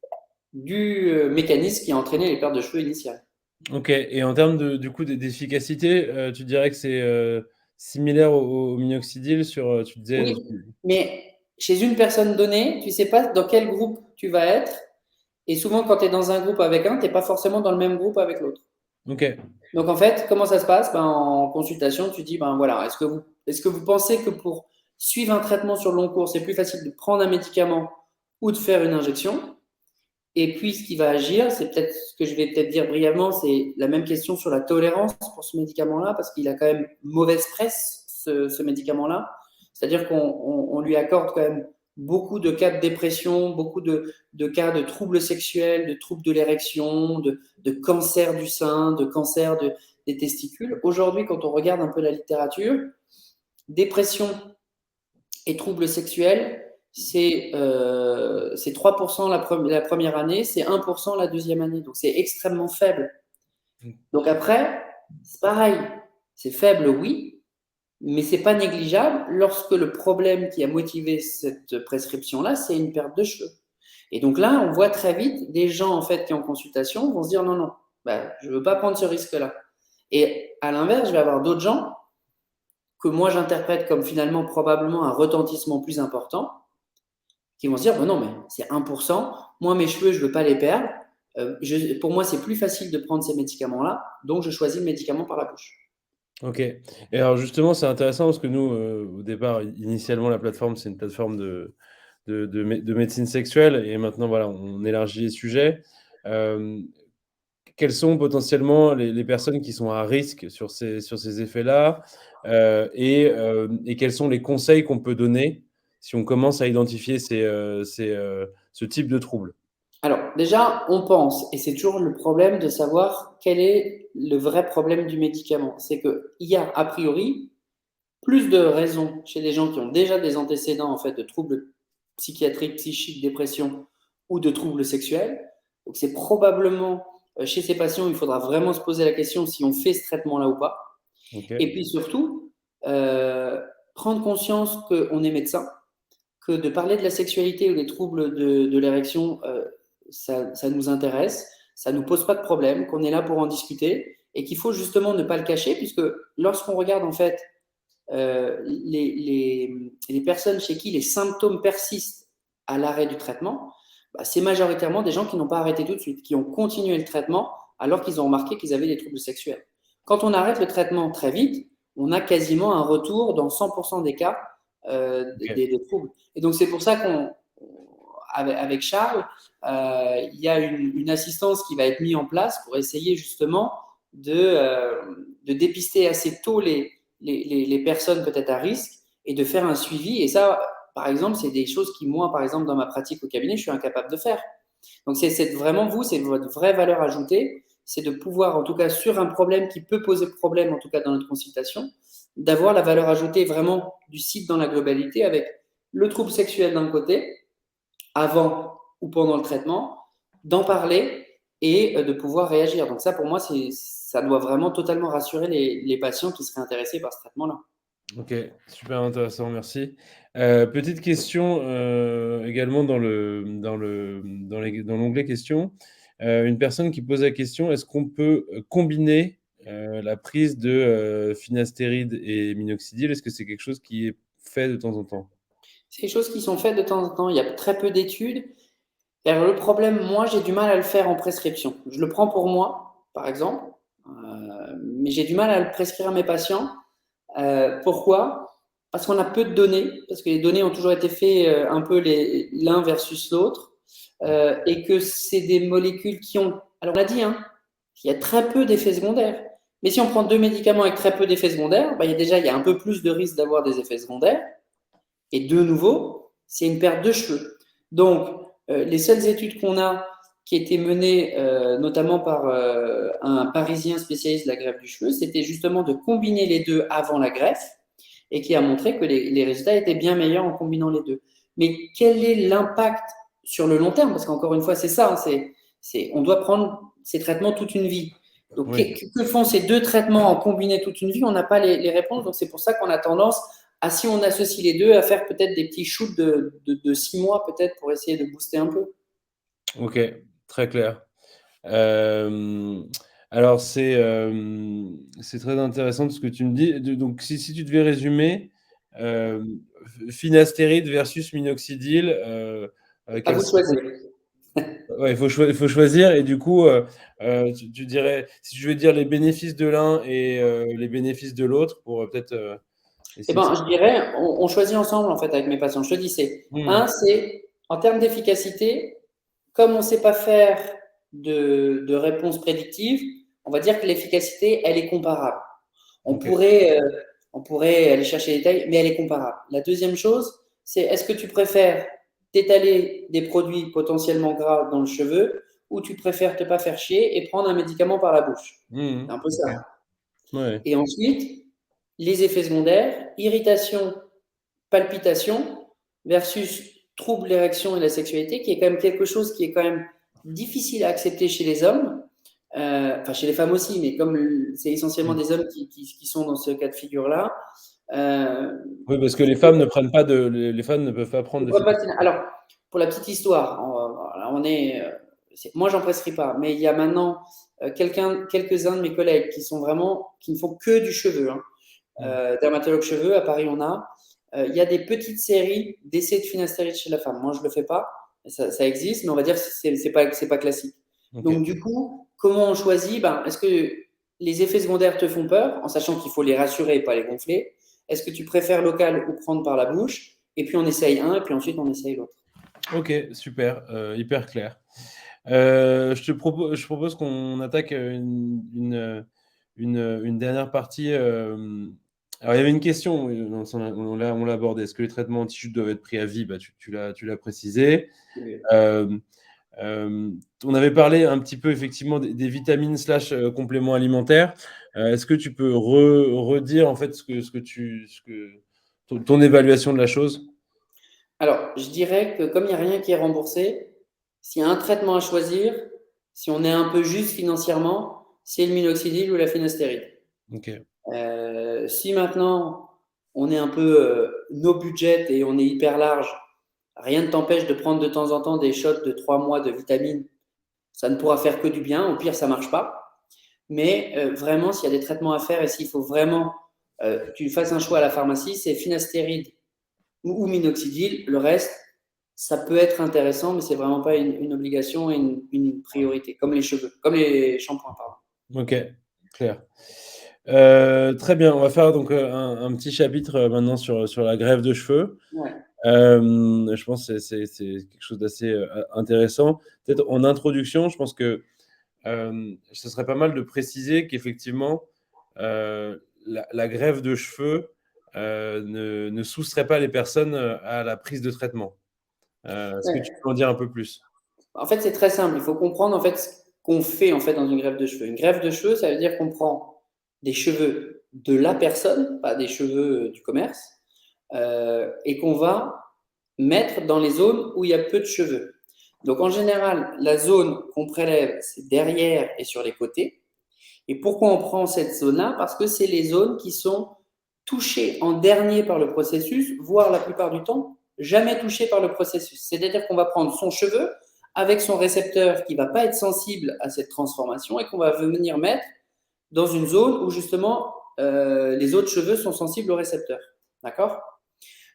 du mécanisme qui a entraîné les pertes de cheveux initiales. Ok, et en termes du coup d'efficacité, tu dirais que c'est similaire au minoxidil sur, tu disais. Oui, mais chez une personne donnée, tu ne sais pas dans quel groupe tu vas être. Et souvent, quand tu es dans un groupe avec un, tu n'es pas forcément dans le même groupe avec l'autre. Ok, Donc, en fait, comment ça se passe? En consultation, tu dis, voilà, est-ce que vous pensez que pour suivre un traitement sur le long cours, c'est plus facile de prendre un médicament ou de faire une injection? Et puis, ce qui va agir, c'est peut-être ce que je vais peut-être dire brièvement, c'est la même question sur la tolérance pour ce médicament-là, parce qu'il a quand même mauvaise presse, ce médicament-là. C'est-à-dire qu'on lui accorde quand même beaucoup de cas de dépression, beaucoup de cas de troubles sexuels, de troubles de l'érection, de cancer du sein, de cancer des testicules. Aujourd'hui, quand on regarde un peu la littérature, dépression et troubles sexuels, c'est 3% la première année, c'est 1% la deuxième année. Donc, c'est extrêmement faible. Donc, après, c'est pareil. C'est faible, oui, mais c'est pas négligeable lorsque le problème qui a motivé cette prescription-là, c'est une perte de cheveux. Et donc là, on voit très vite des gens en fait qui en consultation vont se dire non, non, je ne veux pas prendre ce risque-là. Et à l'inverse, je vais avoir d'autres gens que moi j'interprète comme finalement probablement un retentissement plus important, qui vont se dire, non, mais c'est 1%, moi mes cheveux, je ne veux pas les perdre, pour moi c'est plus facile de prendre ces médicaments-là, donc je choisis le médicament par la bouche. ok. Et alors justement, c'est intéressant parce que nous, au départ, initialement, la plateforme, c'est une plateforme de médecine sexuelle et maintenant, voilà, on élargit les sujets. Quelles sont potentiellement les personnes qui sont à risque sur ces effets-là et quels sont les conseils qu'on peut donner si on commence à identifier ce type de troubles? Alors déjà, on pense, et c'est toujours le problème de savoir quel est le vrai problème du médicament. C'est qu'il y a a priori plus de raisons chez les gens qui ont déjà des antécédents en fait, de troubles psychiatriques, psychiques, dépression ou de troubles sexuels. Donc c'est probablement chez ces patients, il faudra vraiment se poser la question si on fait ce traitement-là ou pas. Ok, Et puis surtout, prendre conscience qu'on est médecin, que de parler de la sexualité ou des troubles de l'érection, ça nous intéresse, ça ne nous pose pas de problème, qu'on est là pour en discuter et qu'il faut justement ne pas le cacher, puisque lorsqu'on regarde en fait les personnes chez qui les symptômes persistent à l'arrêt du traitement, c'est majoritairement des gens qui n'ont pas arrêté tout de suite, qui ont continué le traitement alors qu'ils ont remarqué qu'ils avaient des troubles sexuels. Quand on arrête le traitement très vite, on a quasiment un retour dans 100% des cas ok, des troubles. Et donc c'est pour ça qu'avec Charles, il y a une assistance qui va être mise en place pour essayer justement de dépister assez tôt les personnes peut-être à risque et de faire un suivi. Et ça, par exemple, c'est des choses qui, moi, par exemple, dans ma pratique au cabinet, je suis incapable de faire. Donc, c'est vraiment vous, c'est votre vraie valeur ajoutée, c'est de pouvoir, en tout cas, sur un problème qui peut poser problème, en tout cas dans notre consultation, d'avoir la valeur ajoutée vraiment du site dans la globalité avec le trouble sexuel d'un côté, avant ou pendant le traitement, d'en parler et de pouvoir réagir. Donc ça, pour moi, ça doit vraiment totalement rassurer les patients qui seraient intéressés par ce traitement-là. ok, super intéressant, merci. Petite question également dans l'onglet questions. Une personne qui pose la question, est-ce qu'on peut combiner la prise de finastéride et minoxidil, est-ce que c'est quelque chose qui est fait de temps en temps? C'est des choses qui sont faites de temps en temps. Il y a très peu d'études. Et alors, le problème, moi, j'ai du mal à le faire en prescription. Je le prends pour moi, par exemple, mais j'ai du mal à le prescrire à mes patients. Pourquoi? Parce qu'on a peu de données, parce que les données ont toujours été faites un peu l'un versus l'autre, et que c'est des molécules qui ont, alors on l'a dit, hein, il y a très peu d'effets secondaires. Mais si on prend 2 médicaments avec très peu d'effets secondaires, bah, il y a un peu plus de risque d'avoir des effets secondaires. Et de nouveau, c'est une perte de cheveux. Donc, les seules études qu'on a qui étaient menées notamment par un Parisien spécialiste de la greffe du cheveu, c'était justement de combiner les deux avant la greffe et qui a montré que les résultats étaient bien meilleurs en combinant les deux. Mais quel est l'impact sur le long terme? Parce qu'encore une fois, c'est ça, hein, on doit prendre ces traitements toute une vie. Donc, Oui. que font ces 2 traitements en combiné toute une vie? On n'a pas les réponses. Donc, c'est pour ça qu'on a tendance si on associe les deux, à faire peut-être des petits shoots de 6 mois, peut-être, pour essayer de booster un peu. Ok, très clair. Euh, alors, c'est très intéressant ce que tu me dis. Donc, si tu devais résumer, euh, finastéride versus minoxidil, À vous de choisir. ouais, il faut choisir. Et du coup, tu dirais, si je veux dire les bénéfices de l'un et les bénéfices de l'autre, pour peut-être Eh essayer de... ben, je dirais, on choisit ensemble, en fait, avec mes patients. Je te dis, c'est en termes d'efficacité, comme on ne sait pas faire de réponse prédictive, on va dire que l'efficacité, elle est comparable. On Ok. pourrait, euh, on pourrait aller chercher les détails, mais elle est comparable. La deuxième chose, c'est est-ce que tu préfères t'étaler des produits potentiellement gras dans le cheveu ou tu préfères te pas faire chier et prendre un médicament par la bouche? C'est un peu Ok. ça. Ouais. Et ensuite, les effets secondaires, irritation, palpitation versus trouble d'érection et la sexualité, qui est quand même quelque chose qui est quand même difficile à accepter chez les hommes, enfin chez les femmes aussi, mais comme c'est essentiellement Mm. des hommes qui sont dans ce cas de figure-là. Euh, Oui, parce que les femmes ne prennent pas les femmes ne peuvent pas prendre de finastéride. alors, pour la petite histoire, moi j'en prescris pas, mais il y a maintenant quelques-uns de mes collègues qui ne font que du cheveu, hein. Mm. Dermatologue cheveux, à Paris on a. Il y a des petites séries d'essais de finastéride chez la femme. Moi je le fais pas, ça existe, mais on va dire que c'est pas classique. Ok. Donc du coup, comment on choisit? Est-ce que les effets secondaires te font peur, en sachant qu'il faut les rassurer et pas les gonfler? Est-ce que tu préfères local ou prendre par la bouche? Et puis on essaye un, et puis ensuite on essaye l'autre. Ok, super, hyper clair. Je propose qu'on attaque une dernière partie. Alors, il y avait une question, on l'a abordé. Est-ce que les traitements anti-chute doivent être pris à vie? Bah, tu l'as précisé. Euh, euh, on avait parlé un petit peu effectivement des vitamines slash compléments alimentaires. Est-ce que tu peux redire en fait ton évaluation de la chose? Alors, je dirais que comme il n'y a rien qui est remboursé, s'il y a un traitement à choisir, si on est un peu juste financièrement, c'est le minoxidil ou la finastéride. Ok. Si maintenant on est un peu no budget et on est hyper large, rien ne t'empêche de prendre de temps en temps des shots de 3 mois de vitamines. Ça ne pourra faire que du bien. Au pire, ça ne marche pas. Mais vraiment, s'il y a des traitements à faire et s'il faut vraiment que tu fasses un choix à la pharmacie, c'est finastéride ou minoxidil. Le reste, ça peut être intéressant, mais c'est vraiment pas une obligation et une priorité, comme les cheveux, comme les shampoings, pardon. Ok, clair. Très bien, on va faire donc un petit chapitre maintenant sur la greffe de cheveux. Ouais. Je pense que c'est quelque chose d'assez intéressant. Peut-être en introduction, je pense que ce serait pas mal de préciser qu'effectivement, la greffe de cheveux ne soustrait pas les personnes à la prise de traitement. Est-ce que tu Ouais. peux en dire un peu plus? En fait, c'est très simple. Il faut comprendre en fait ce qu'on fait en fait dans une greffe de cheveux. Une greffe de cheveux, ça veut dire qu'on prend des cheveux de la personne, pas des cheveux du commerce, et qu'on va mettre dans les zones où il y a peu de cheveux. Donc en général, la zone qu'on prélève, c'est derrière et sur les côtés. Et pourquoi on prend cette zone-là? Parce que c'est les zones qui sont touchées en dernier par le processus, voire la plupart du temps, jamais touchées par le processus. C'est-à-dire qu'on va prendre son cheveu avec son récepteur qui ne va pas être sensible à cette transformation et qu'on va venir mettre dans une zone où justement les autres cheveux sont sensibles au récepteur. D'accord?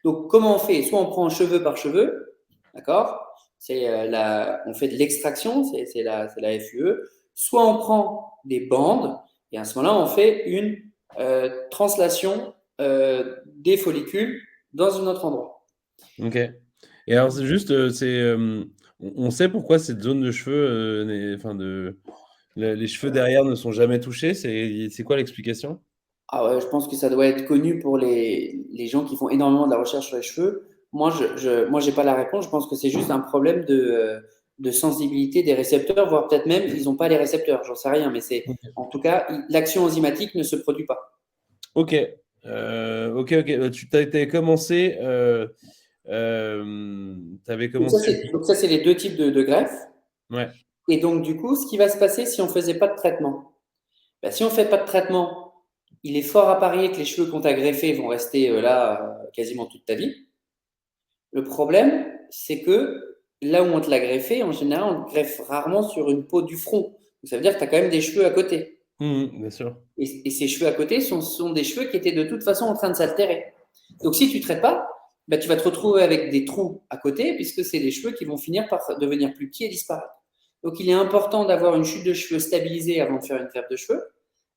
Donc, comment on fait? Soit on prend cheveu par cheveu, d'accord? On fait de l'extraction, c'est la FUE. Soit on prend des bandes et à ce moment-là, on fait une translation des follicules dans un autre endroit. Ok. Et alors, c'est juste, on sait pourquoi cette zone de cheveux, les cheveux derrière ne sont jamais touchés. C'est quoi l'explication? Ah ouais, je pense que ça doit être connu pour les gens qui font énormément de la recherche sur les cheveux. Moi, j'ai pas la réponse. Je pense que c'est juste un problème de sensibilité des récepteurs, voire peut-être même ils n'ont pas les récepteurs. J'en sais rien, mais en tout cas, l'action enzymatique ne se produit pas. Ok. Ok. Tu avais commencé. T'avais commencé. Donc ça, c'est les deux types de greffes. Ouais. Et donc, du coup, ce qui va se passer si on faisait pas de traitement? Ben, si on fait pas de traitement, il est fort à parier que les cheveux qu'on t'a greffés vont rester là quasiment toute ta vie. Le problème, c'est que là où on te l'a greffé, en général, on le greffe rarement sur une peau du front. Donc, ça veut dire que tu as quand même des cheveux à côté. Bien sûr. Et ces cheveux à côté sont des cheveux qui étaient de toute façon en train de s'altérer. Donc, si tu ne traites pas, bah, tu vas te retrouver avec des trous à côté, puisque c'est des cheveux qui vont finir par devenir plus petits et disparaître. Donc, il est important d'avoir une chute de cheveux stabilisée avant de faire une greffe de cheveux.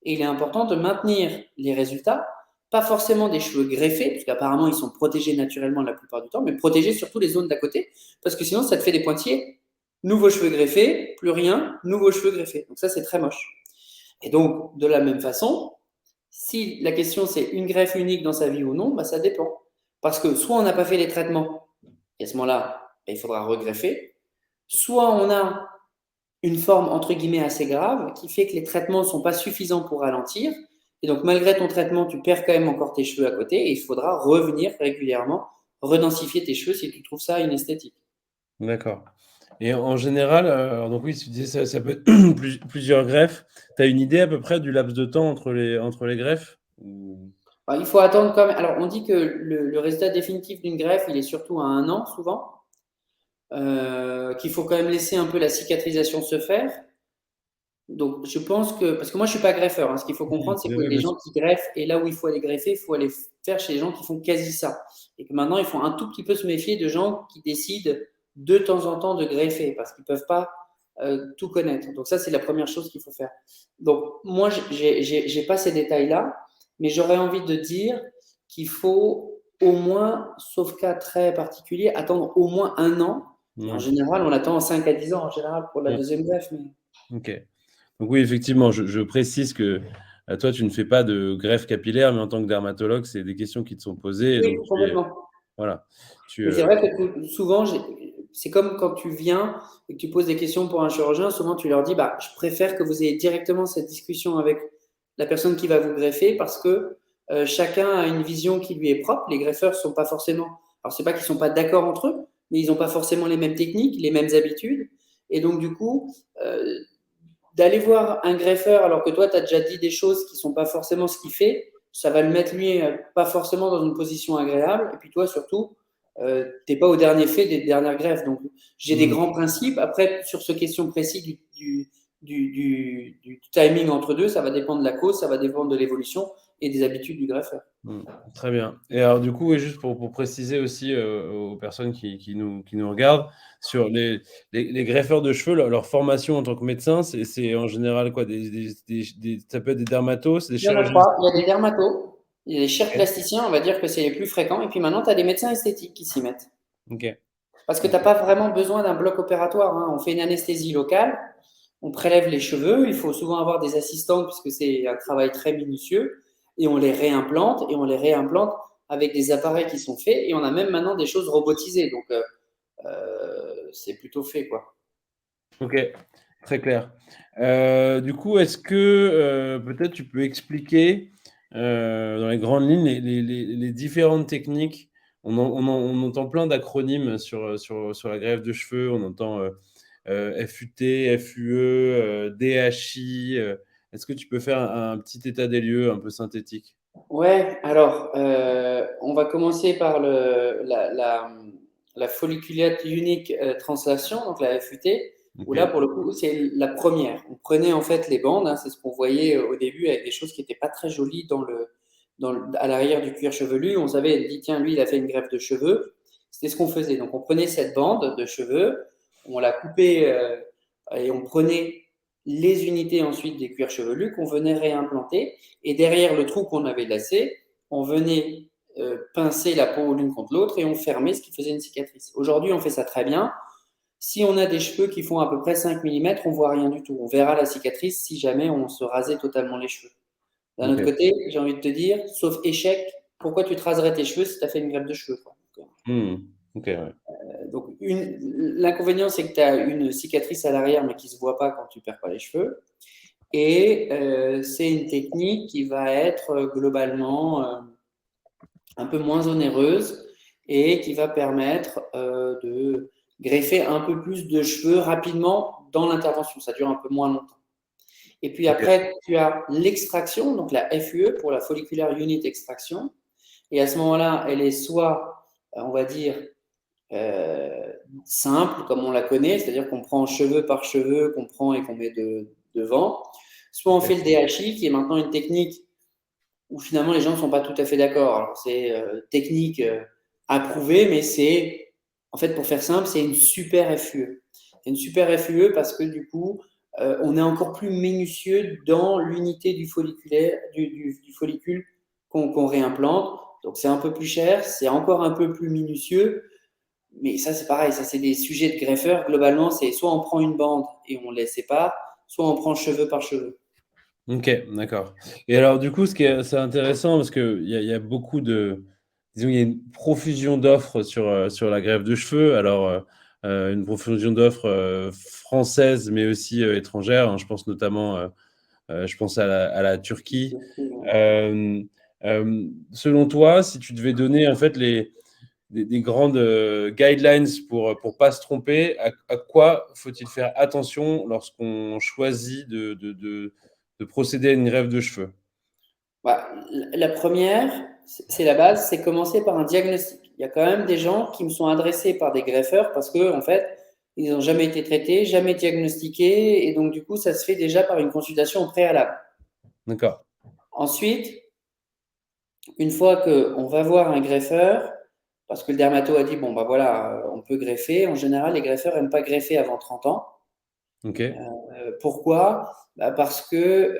Et il est important de maintenir les résultats, pas forcément des cheveux greffés, parce qu'apparemment ils sont protégés naturellement la plupart du temps, mais protéger surtout les zones d'à côté, parce que sinon ça te fait des pointillés. Nouveaux cheveux greffés, plus rien, nouveaux cheveux greffés. Donc ça, c'est très moche. Et donc, de la même façon, si la question c'est une greffe unique dans sa vie ou non, bah, ça dépend. Parce que soit on n'a pas fait les traitements, et à ce moment-là, bah, il faudra regreffer, soit on a une forme entre guillemets assez grave qui fait que les traitements ne sont pas suffisants pour ralentir. Et donc, malgré ton traitement, tu perds quand même encore tes cheveux à côté et il faudra revenir régulièrement redensifier tes cheveux si tu trouves ça inesthétique. D'accord. Et en général, alors donc oui, tu disais ça peut être plusieurs greffes. Tu as une idée à peu près du laps de temps entre les greffes? Alors, il faut attendre quand même. Alors, on dit que le résultat définitif d'une greffe, il est surtout à 1 an souvent, qu'il faut quand même laisser un peu la cicatrisation se faire. Donc, je pense que, parce que moi, je suis pas greffeur, hein. Ce qu'il faut comprendre, c'est que Oui, les bien gens sûr. qui greffent, et là où il faut aller greffer, il faut aller faire chez les gens qui font quasi ça. Et que maintenant, il faut un tout petit peu se méfier de gens qui décident de temps en temps de greffer, parce qu'ils peuvent pas tout connaître. Donc ça, c'est la première chose qu'il faut faire. Donc, moi, j'ai pas ces détails-là, mais j'aurais envie de dire qu'il faut au moins, sauf cas très particulier, attendre au moins 1 an. Et en Ouais. général, on attend 5 à 10 ans en général pour la Ouais. deuxième greffe. Mais... Ok. Donc oui, effectivement, je précise que toi, tu ne fais pas de greffe capillaire, mais en tant que dermatologue, c'est des questions qui te sont posées. Et Oui, donc, complètement. voilà. Tu, Mais c'est vrai que souvent, c'est comme quand tu viens et que tu poses des questions pour un chirurgien, souvent tu leur dis, bah, je préfère que vous ayez directement cette discussion avec la personne qui va vous greffer parce que chacun a une vision qui lui est propre. Les greffeurs sont pas forcément, alors c'est pas qu'ils sont pas d'accord entre eux, mais ils n'ont pas forcément les mêmes techniques, les mêmes habitudes. Et donc du coup, d'aller voir un greffeur alors que toi, tu as déjà dit des choses qui sont pas forcément ce qu'il fait, ça va le mettre lui pas forcément dans une position agréable. Et puis toi, surtout, t'es pas au dernier fait des dernières greffes. Donc, j'ai des Hmm. grands principes. Après, sur ce question précise du timing entre deux, ça va dépendre de la cause, ça va dépendre de l'évolution et des habitudes du greffeur. Hmm. Très bien. Et alors, du coup, et juste pour préciser aussi aux personnes qui nous regardent, sur les greffeurs de cheveux, leur formation en tant que médecin, c'est en général quoi? Ça peut être des dermatos, des Il y en a chirurgiens trois. Il y a des esthétiques? dermatos, il y a des Ok. chirurgiens, on va dire que c'est les plus fréquents. Et puis maintenant, tu as des médecins esthétiques qui s'y mettent. Ok. Parce que tu n'as Ok. pas vraiment besoin d'un bloc opératoire, hein. On fait une anesthésie locale, on prélève les cheveux, il faut souvent avoir des assistantes puisque c'est un travail très minutieux, et on les réimplante, et on les réimplante avec des appareils qui sont faits, et on a même maintenant des choses robotisées, donc c'est plutôt fait, quoi. Ok, très clair. Du coup, est-ce que peut-être tu peux expliquer dans les grandes lignes les différentes techniques? On entend plein d'acronymes sur la greffe de cheveux. On entend FUT, FUE, DHI. Est-ce que tu peux faire un petit état des lieux un peu synthétique? Ouais, alors, on va commencer par la folliculate unique translation, donc la FUT. Où Ok. là, pour le coup, c'est la première. On prenait en fait les bandes, hein, c'est ce qu'on voyait au début avec des choses qui n'étaient pas très jolies à l'arrière du cuir chevelu. On savait, elle dit, tiens, lui, il a fait une greffe de cheveux. C'était ce qu'on faisait. Donc, on prenait cette bande de cheveux, on la coupait et on prenait les unités ensuite des cuirs chevelus qu'on venait réimplanter. Et derrière le trou qu'on avait lacé, on venait pincer la peau l'une contre l'autre et on fermait ce qui faisait une cicatrice. Aujourd'hui, on fait ça très bien. Si on a des cheveux qui font à peu près 5 mm, on voit rien du tout. On verra la cicatrice si jamais on se rasait totalement les cheveux. D'un autre Ok. côté, j'ai envie de te dire, sauf échec, pourquoi tu te raserais tes cheveux si tu as fait une greffe de cheveux, quoi. Hmm. Ok, ouais. Donc, l'inconvénient, c'est que tu as une cicatrice à l'arrière, mais qui ne se voit pas quand tu ne perds pas les cheveux. Et c'est une technique qui va être globalement un peu moins onéreuse et qui va permettre de greffer un peu plus de cheveux rapidement dans l'intervention. Ça dure un peu moins longtemps. Et puis Ok. après, tu as l'extraction, donc la FUE pour la folliculaire unit extraction. Et à ce moment-là, elle est soit, on va dire, simple, comme on la connaît, c'est-à-dire qu'on prend cheveu par cheveu, qu'on prend et qu'on met devant. Soit on fait Ok. le DHI, qui est maintenant une technique où finalement les gens ne sont pas tout à fait d'accord. Alors c'est technique approuvée, mais c'est, en fait, pour faire simple, c'est une super FUE. C'est une super FUE parce que du coup, on est encore plus minutieux dans l'unité du follicule qu'on réimplante. Donc c'est un peu plus cher, c'est encore un peu plus minutieux, mais ça c'est pareil, ça c'est des sujets de greffeur. Globalement, c'est soit on prend une bande et on les sépare, soit on prend cheveu par cheveu. Ok, d'accord. Et alors, du coup, c'est intéressant parce qu'il y a beaucoup de. Disons, il y a une profusion d'offres sur la greffe de cheveux. Alors, une profusion d'offres françaises, mais aussi étrangères, hein. Je pense notamment je pense à la Turquie. Euh, Selon toi, si tu devais donner en fait des grandes guidelines pour pas se tromper, à quoi faut-il faire attention lorsqu'on choisit de procéder à une greffe de cheveux? Bah, la première, c'est la base, c'est commencer par un diagnostic. Il y a quand même des gens qui me sont adressés par des greffeurs parce que, en fait, ils n'ont jamais été traités, jamais diagnostiqués, et donc du coup, ça se fait déjà par une consultation au préalable. D'accord. Ensuite, une fois qu'on va voir un greffeur, parce que le dermato a dit, bon, bah voilà, on peut greffer, en général, les greffeurs n'aiment pas greffer avant 30 ans. Ok. Pourquoi? Bah, parce que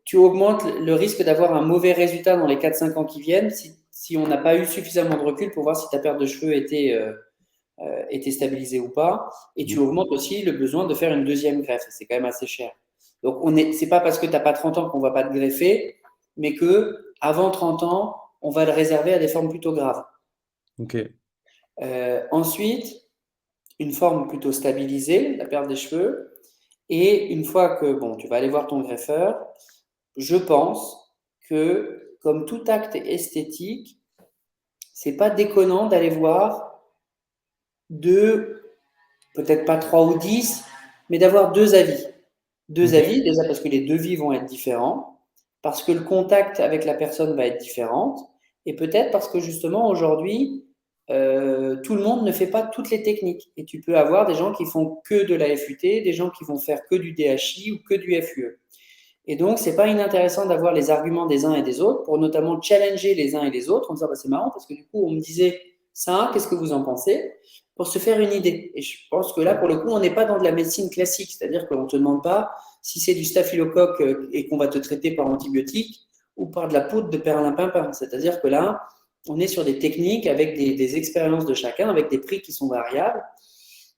tu augmentes le risque d'avoir un mauvais résultat dans les 4-5 ans qui viennent si on n'a pas eu suffisamment de recul pour voir si ta perte de cheveux était stabilisée ou pas. Et tu augmentes aussi le besoin de faire une deuxième greffe. C'est quand même assez cher. Donc, c'est pas parce que tu n'as pas 30 ans qu'on ne va pas te greffer, mais que avant 30 ans, on va le réserver à des formes plutôt graves. Ok. Ensuite, une forme plutôt stabilisée, la perte des cheveux. Et une fois que bon, tu vas aller voir ton greffeur, je pense que, comme tout acte esthétique, c'est pas déconnant d'aller voir deux, peut-être pas trois ou 10, mais d'avoir deux avis. Deux Ok. avis, déjà parce que les devis vont être différents, parce que le contact avec la personne va être différent, et peut-être parce que justement aujourd'hui, tout le monde ne fait pas toutes les techniques. Et tu peux avoir des gens qui font que de la FUT, des gens qui vont faire que du DHI ou que du FUE. Et donc, c'est pas inintéressant d'avoir les arguments des uns et des autres pour notamment challenger les uns et les autres en disant bah, c'est marrant parce que du coup, on me disait ça, qu'est-ce que vous en pensez? Pour se faire une idée. Et je pense que là, pour le coup, on n'est pas dans de la médecine classique, c'est-à-dire qu'on ne te demande pas si c'est du staphylocoque et qu'on va te traiter par antibiotiques ou par de la poudre de perlimpinpin. C'est-à-dire que là, on est sur des techniques avec des expériences de chacun, avec des prix qui sont variables.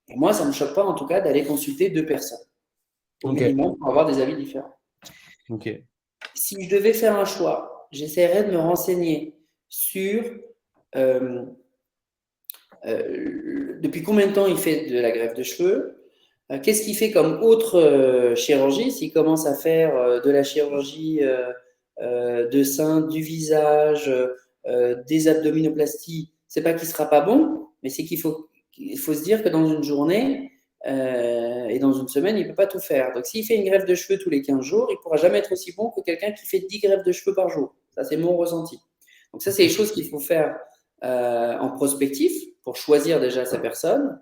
Et moi, ça ne me choque pas en tout cas d'aller consulter deux personnes, au Ok. minimum, pour avoir des avis différents. Ok. Si je devais faire un choix, j'essaierais de me renseigner sur euh, depuis combien de temps il fait de la greffe de cheveux, qu'est-ce qu'il fait comme autre chirurgie, s'il commence à faire de la chirurgie de sein, du visage, des abdominoplasties, c'est pas qu'il sera pas bon, mais c'est qu'il faut se dire que dans une journée et dans une semaine, il peut pas tout faire. Donc s'il fait une greffe de cheveux tous les 15 jours, il pourra jamais être aussi bon que quelqu'un qui fait 10 greffes de cheveux par jour. Ça, c'est mon ressenti. Donc ça, c'est les choses qu'il faut faire en prospectif. pour choisir déjà sa personne.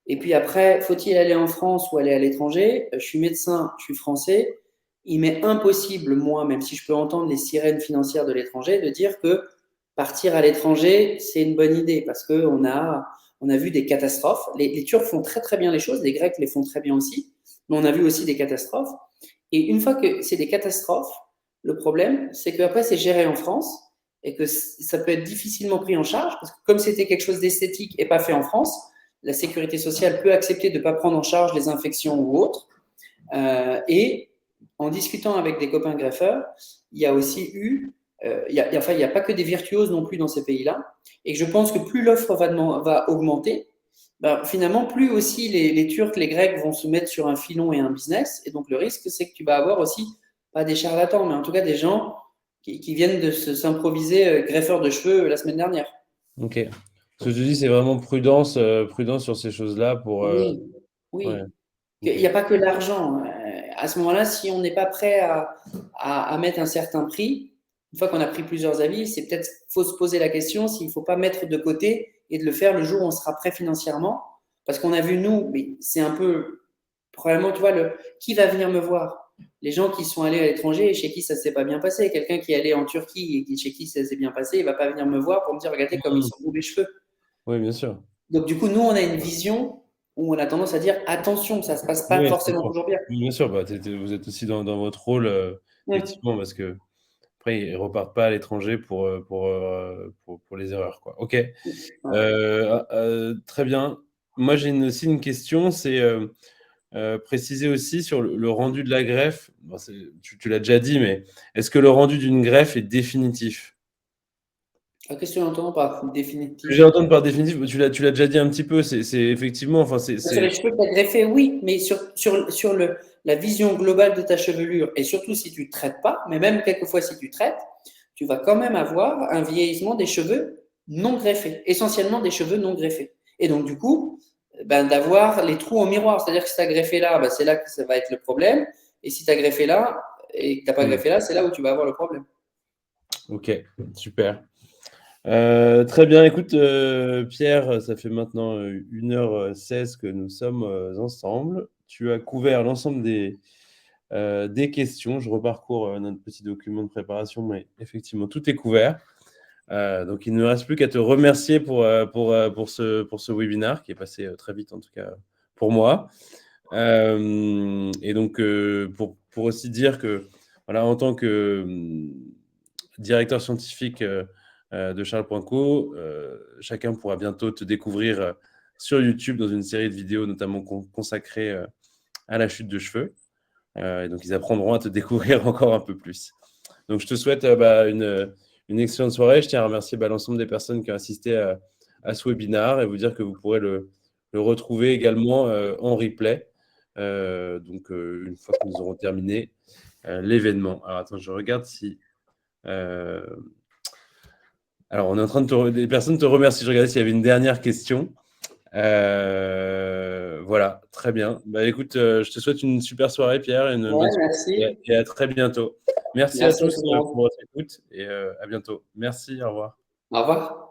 Et puis après, faut-il aller en France ou aller à l'étranger? Je suis médecin, je suis français. Il m'est impossible, moi, même si je peux entendre les sirènes financières de l'étranger, de dire que partir à l'étranger, c'est une bonne idée parce qu'on a vu des catastrophes. Les Turcs font très très bien les choses, les Grecs les font très bien aussi, mais on a vu aussi des catastrophes. Et une fois que c'est des catastrophes, le problème, c'est qu'après, c'est géré en France et que ça peut être difficilement pris en charge parce que comme c'était quelque chose d'esthétique et pas fait en France, la sécurité sociale peut accepter de ne pas prendre en charge les infections ou autres. Et en discutant avec des copains greffeurs, il y a aussi eu, il n'y a pas que des virtuoses non plus dans ces pays-là. Et je pense que plus l'offre va augmenter, ben, finalement, plus aussi les Turcs, les Grecs vont se mettre sur un filon et un business. Et donc, le risque, c'est que tu vas avoir aussi, pas des charlatans, mais en tout cas des gens qui viennent de s'improviser greffeurs de cheveux la semaine dernière. Ok. Ce que je dis, c'est vraiment prudence, prudence sur ces choses-là pour. Oui, Ouais, oui. Il ok. n'y a pas que l'argent. À ce moment-là, si on n'est pas prêt à mettre un certain prix, une fois qu'on a pris plusieurs avis, c'est peut-être faut se poser la question s'il ne faut pas mettre de côté et de le faire le jour où on sera prêt financièrement. Parce qu'on a vu, nous, mais c'est un peu, probablement, tu vois, qui va venir me voir? Les gens qui sont allés à l'étranger et chez qui ça ne s'est pas bien passé. Quelqu'un qui est allé en Turquie et chez qui ça s'est bien passé, il ne va pas venir me voir pour me dire, regardez comme ils Mhm. sont beaux mes cheveux. Oui, bien sûr. Donc, du coup, nous, on a une vision où on a tendance à dire attention, ça ne se passe pas Oui, je forcément comprends. toujours bien. Oui, bien sûr, bah, vous êtes aussi dans votre rôle, Mmh. effectivement, parce que après, ils repartent pas à l'étranger pour les erreurs, quoi. Ok. Ouais. Très bien. Moi, j'ai aussi une question, c'est préciser aussi sur le rendu de la greffe. Bon, tu l'as déjà dit, mais est-ce que le rendu d'une greffe est définitif? Qu'est-ce que tu entends par Ce que j'ai définitif? entendu par définitif, tu l'as déjà dit un petit peu, c'est effectivement, enfin, Sur les cheveux que tu as greffés, oui, mais sur la vision globale de ta chevelure, et surtout si tu ne traites pas, mais même quelquefois si tu traites, tu vas quand même avoir un vieillissement des cheveux non greffés, essentiellement des cheveux non greffés. Et donc, du coup, ben, d'avoir les trous en miroir, c'est-à-dire que si tu as greffé là, ben, c'est là que ça va être le problème, et si tu as greffé là et que tu n'as pas Hmm. greffé là, c'est là où tu vas avoir le problème. Ok, super. Très bien, écoute, Pierre, ça fait maintenant 1h16 que nous sommes ensemble. Tu as couvert l'ensemble des questions. Je reparcours notre petit document de préparation, mais effectivement, tout est couvert. Donc, il ne me reste plus qu'à te remercier pour ce webinaire qui est passé très vite, en tout cas pour moi. Et donc, pour aussi dire que, voilà, en tant que directeur scientifique de Charles.co, chacun pourra bientôt te découvrir sur YouTube dans une série de vidéos, notamment consacrées à la chute de cheveux. Et donc, ils apprendront à te découvrir encore un peu plus. Donc, je te souhaite une excellente soirée. Je tiens à remercier l'ensemble des personnes qui ont assisté à ce webinaire et vous dire que vous pourrez le retrouver également en replay. Donc, une fois que nous aurons terminé l'événement. Alors, attends, je regarde si. Alors, on est en train de des personnes te remercient. Je regardais s'il y avait une dernière question. Voilà, très bien. Bah, écoute, je te souhaite une super soirée, Pierre, et une Ouais, bonne soirée merci. et à très bientôt. Merci à Merci à tous tout le monde. pour votre écoute et à bientôt. Merci, au revoir. Au revoir.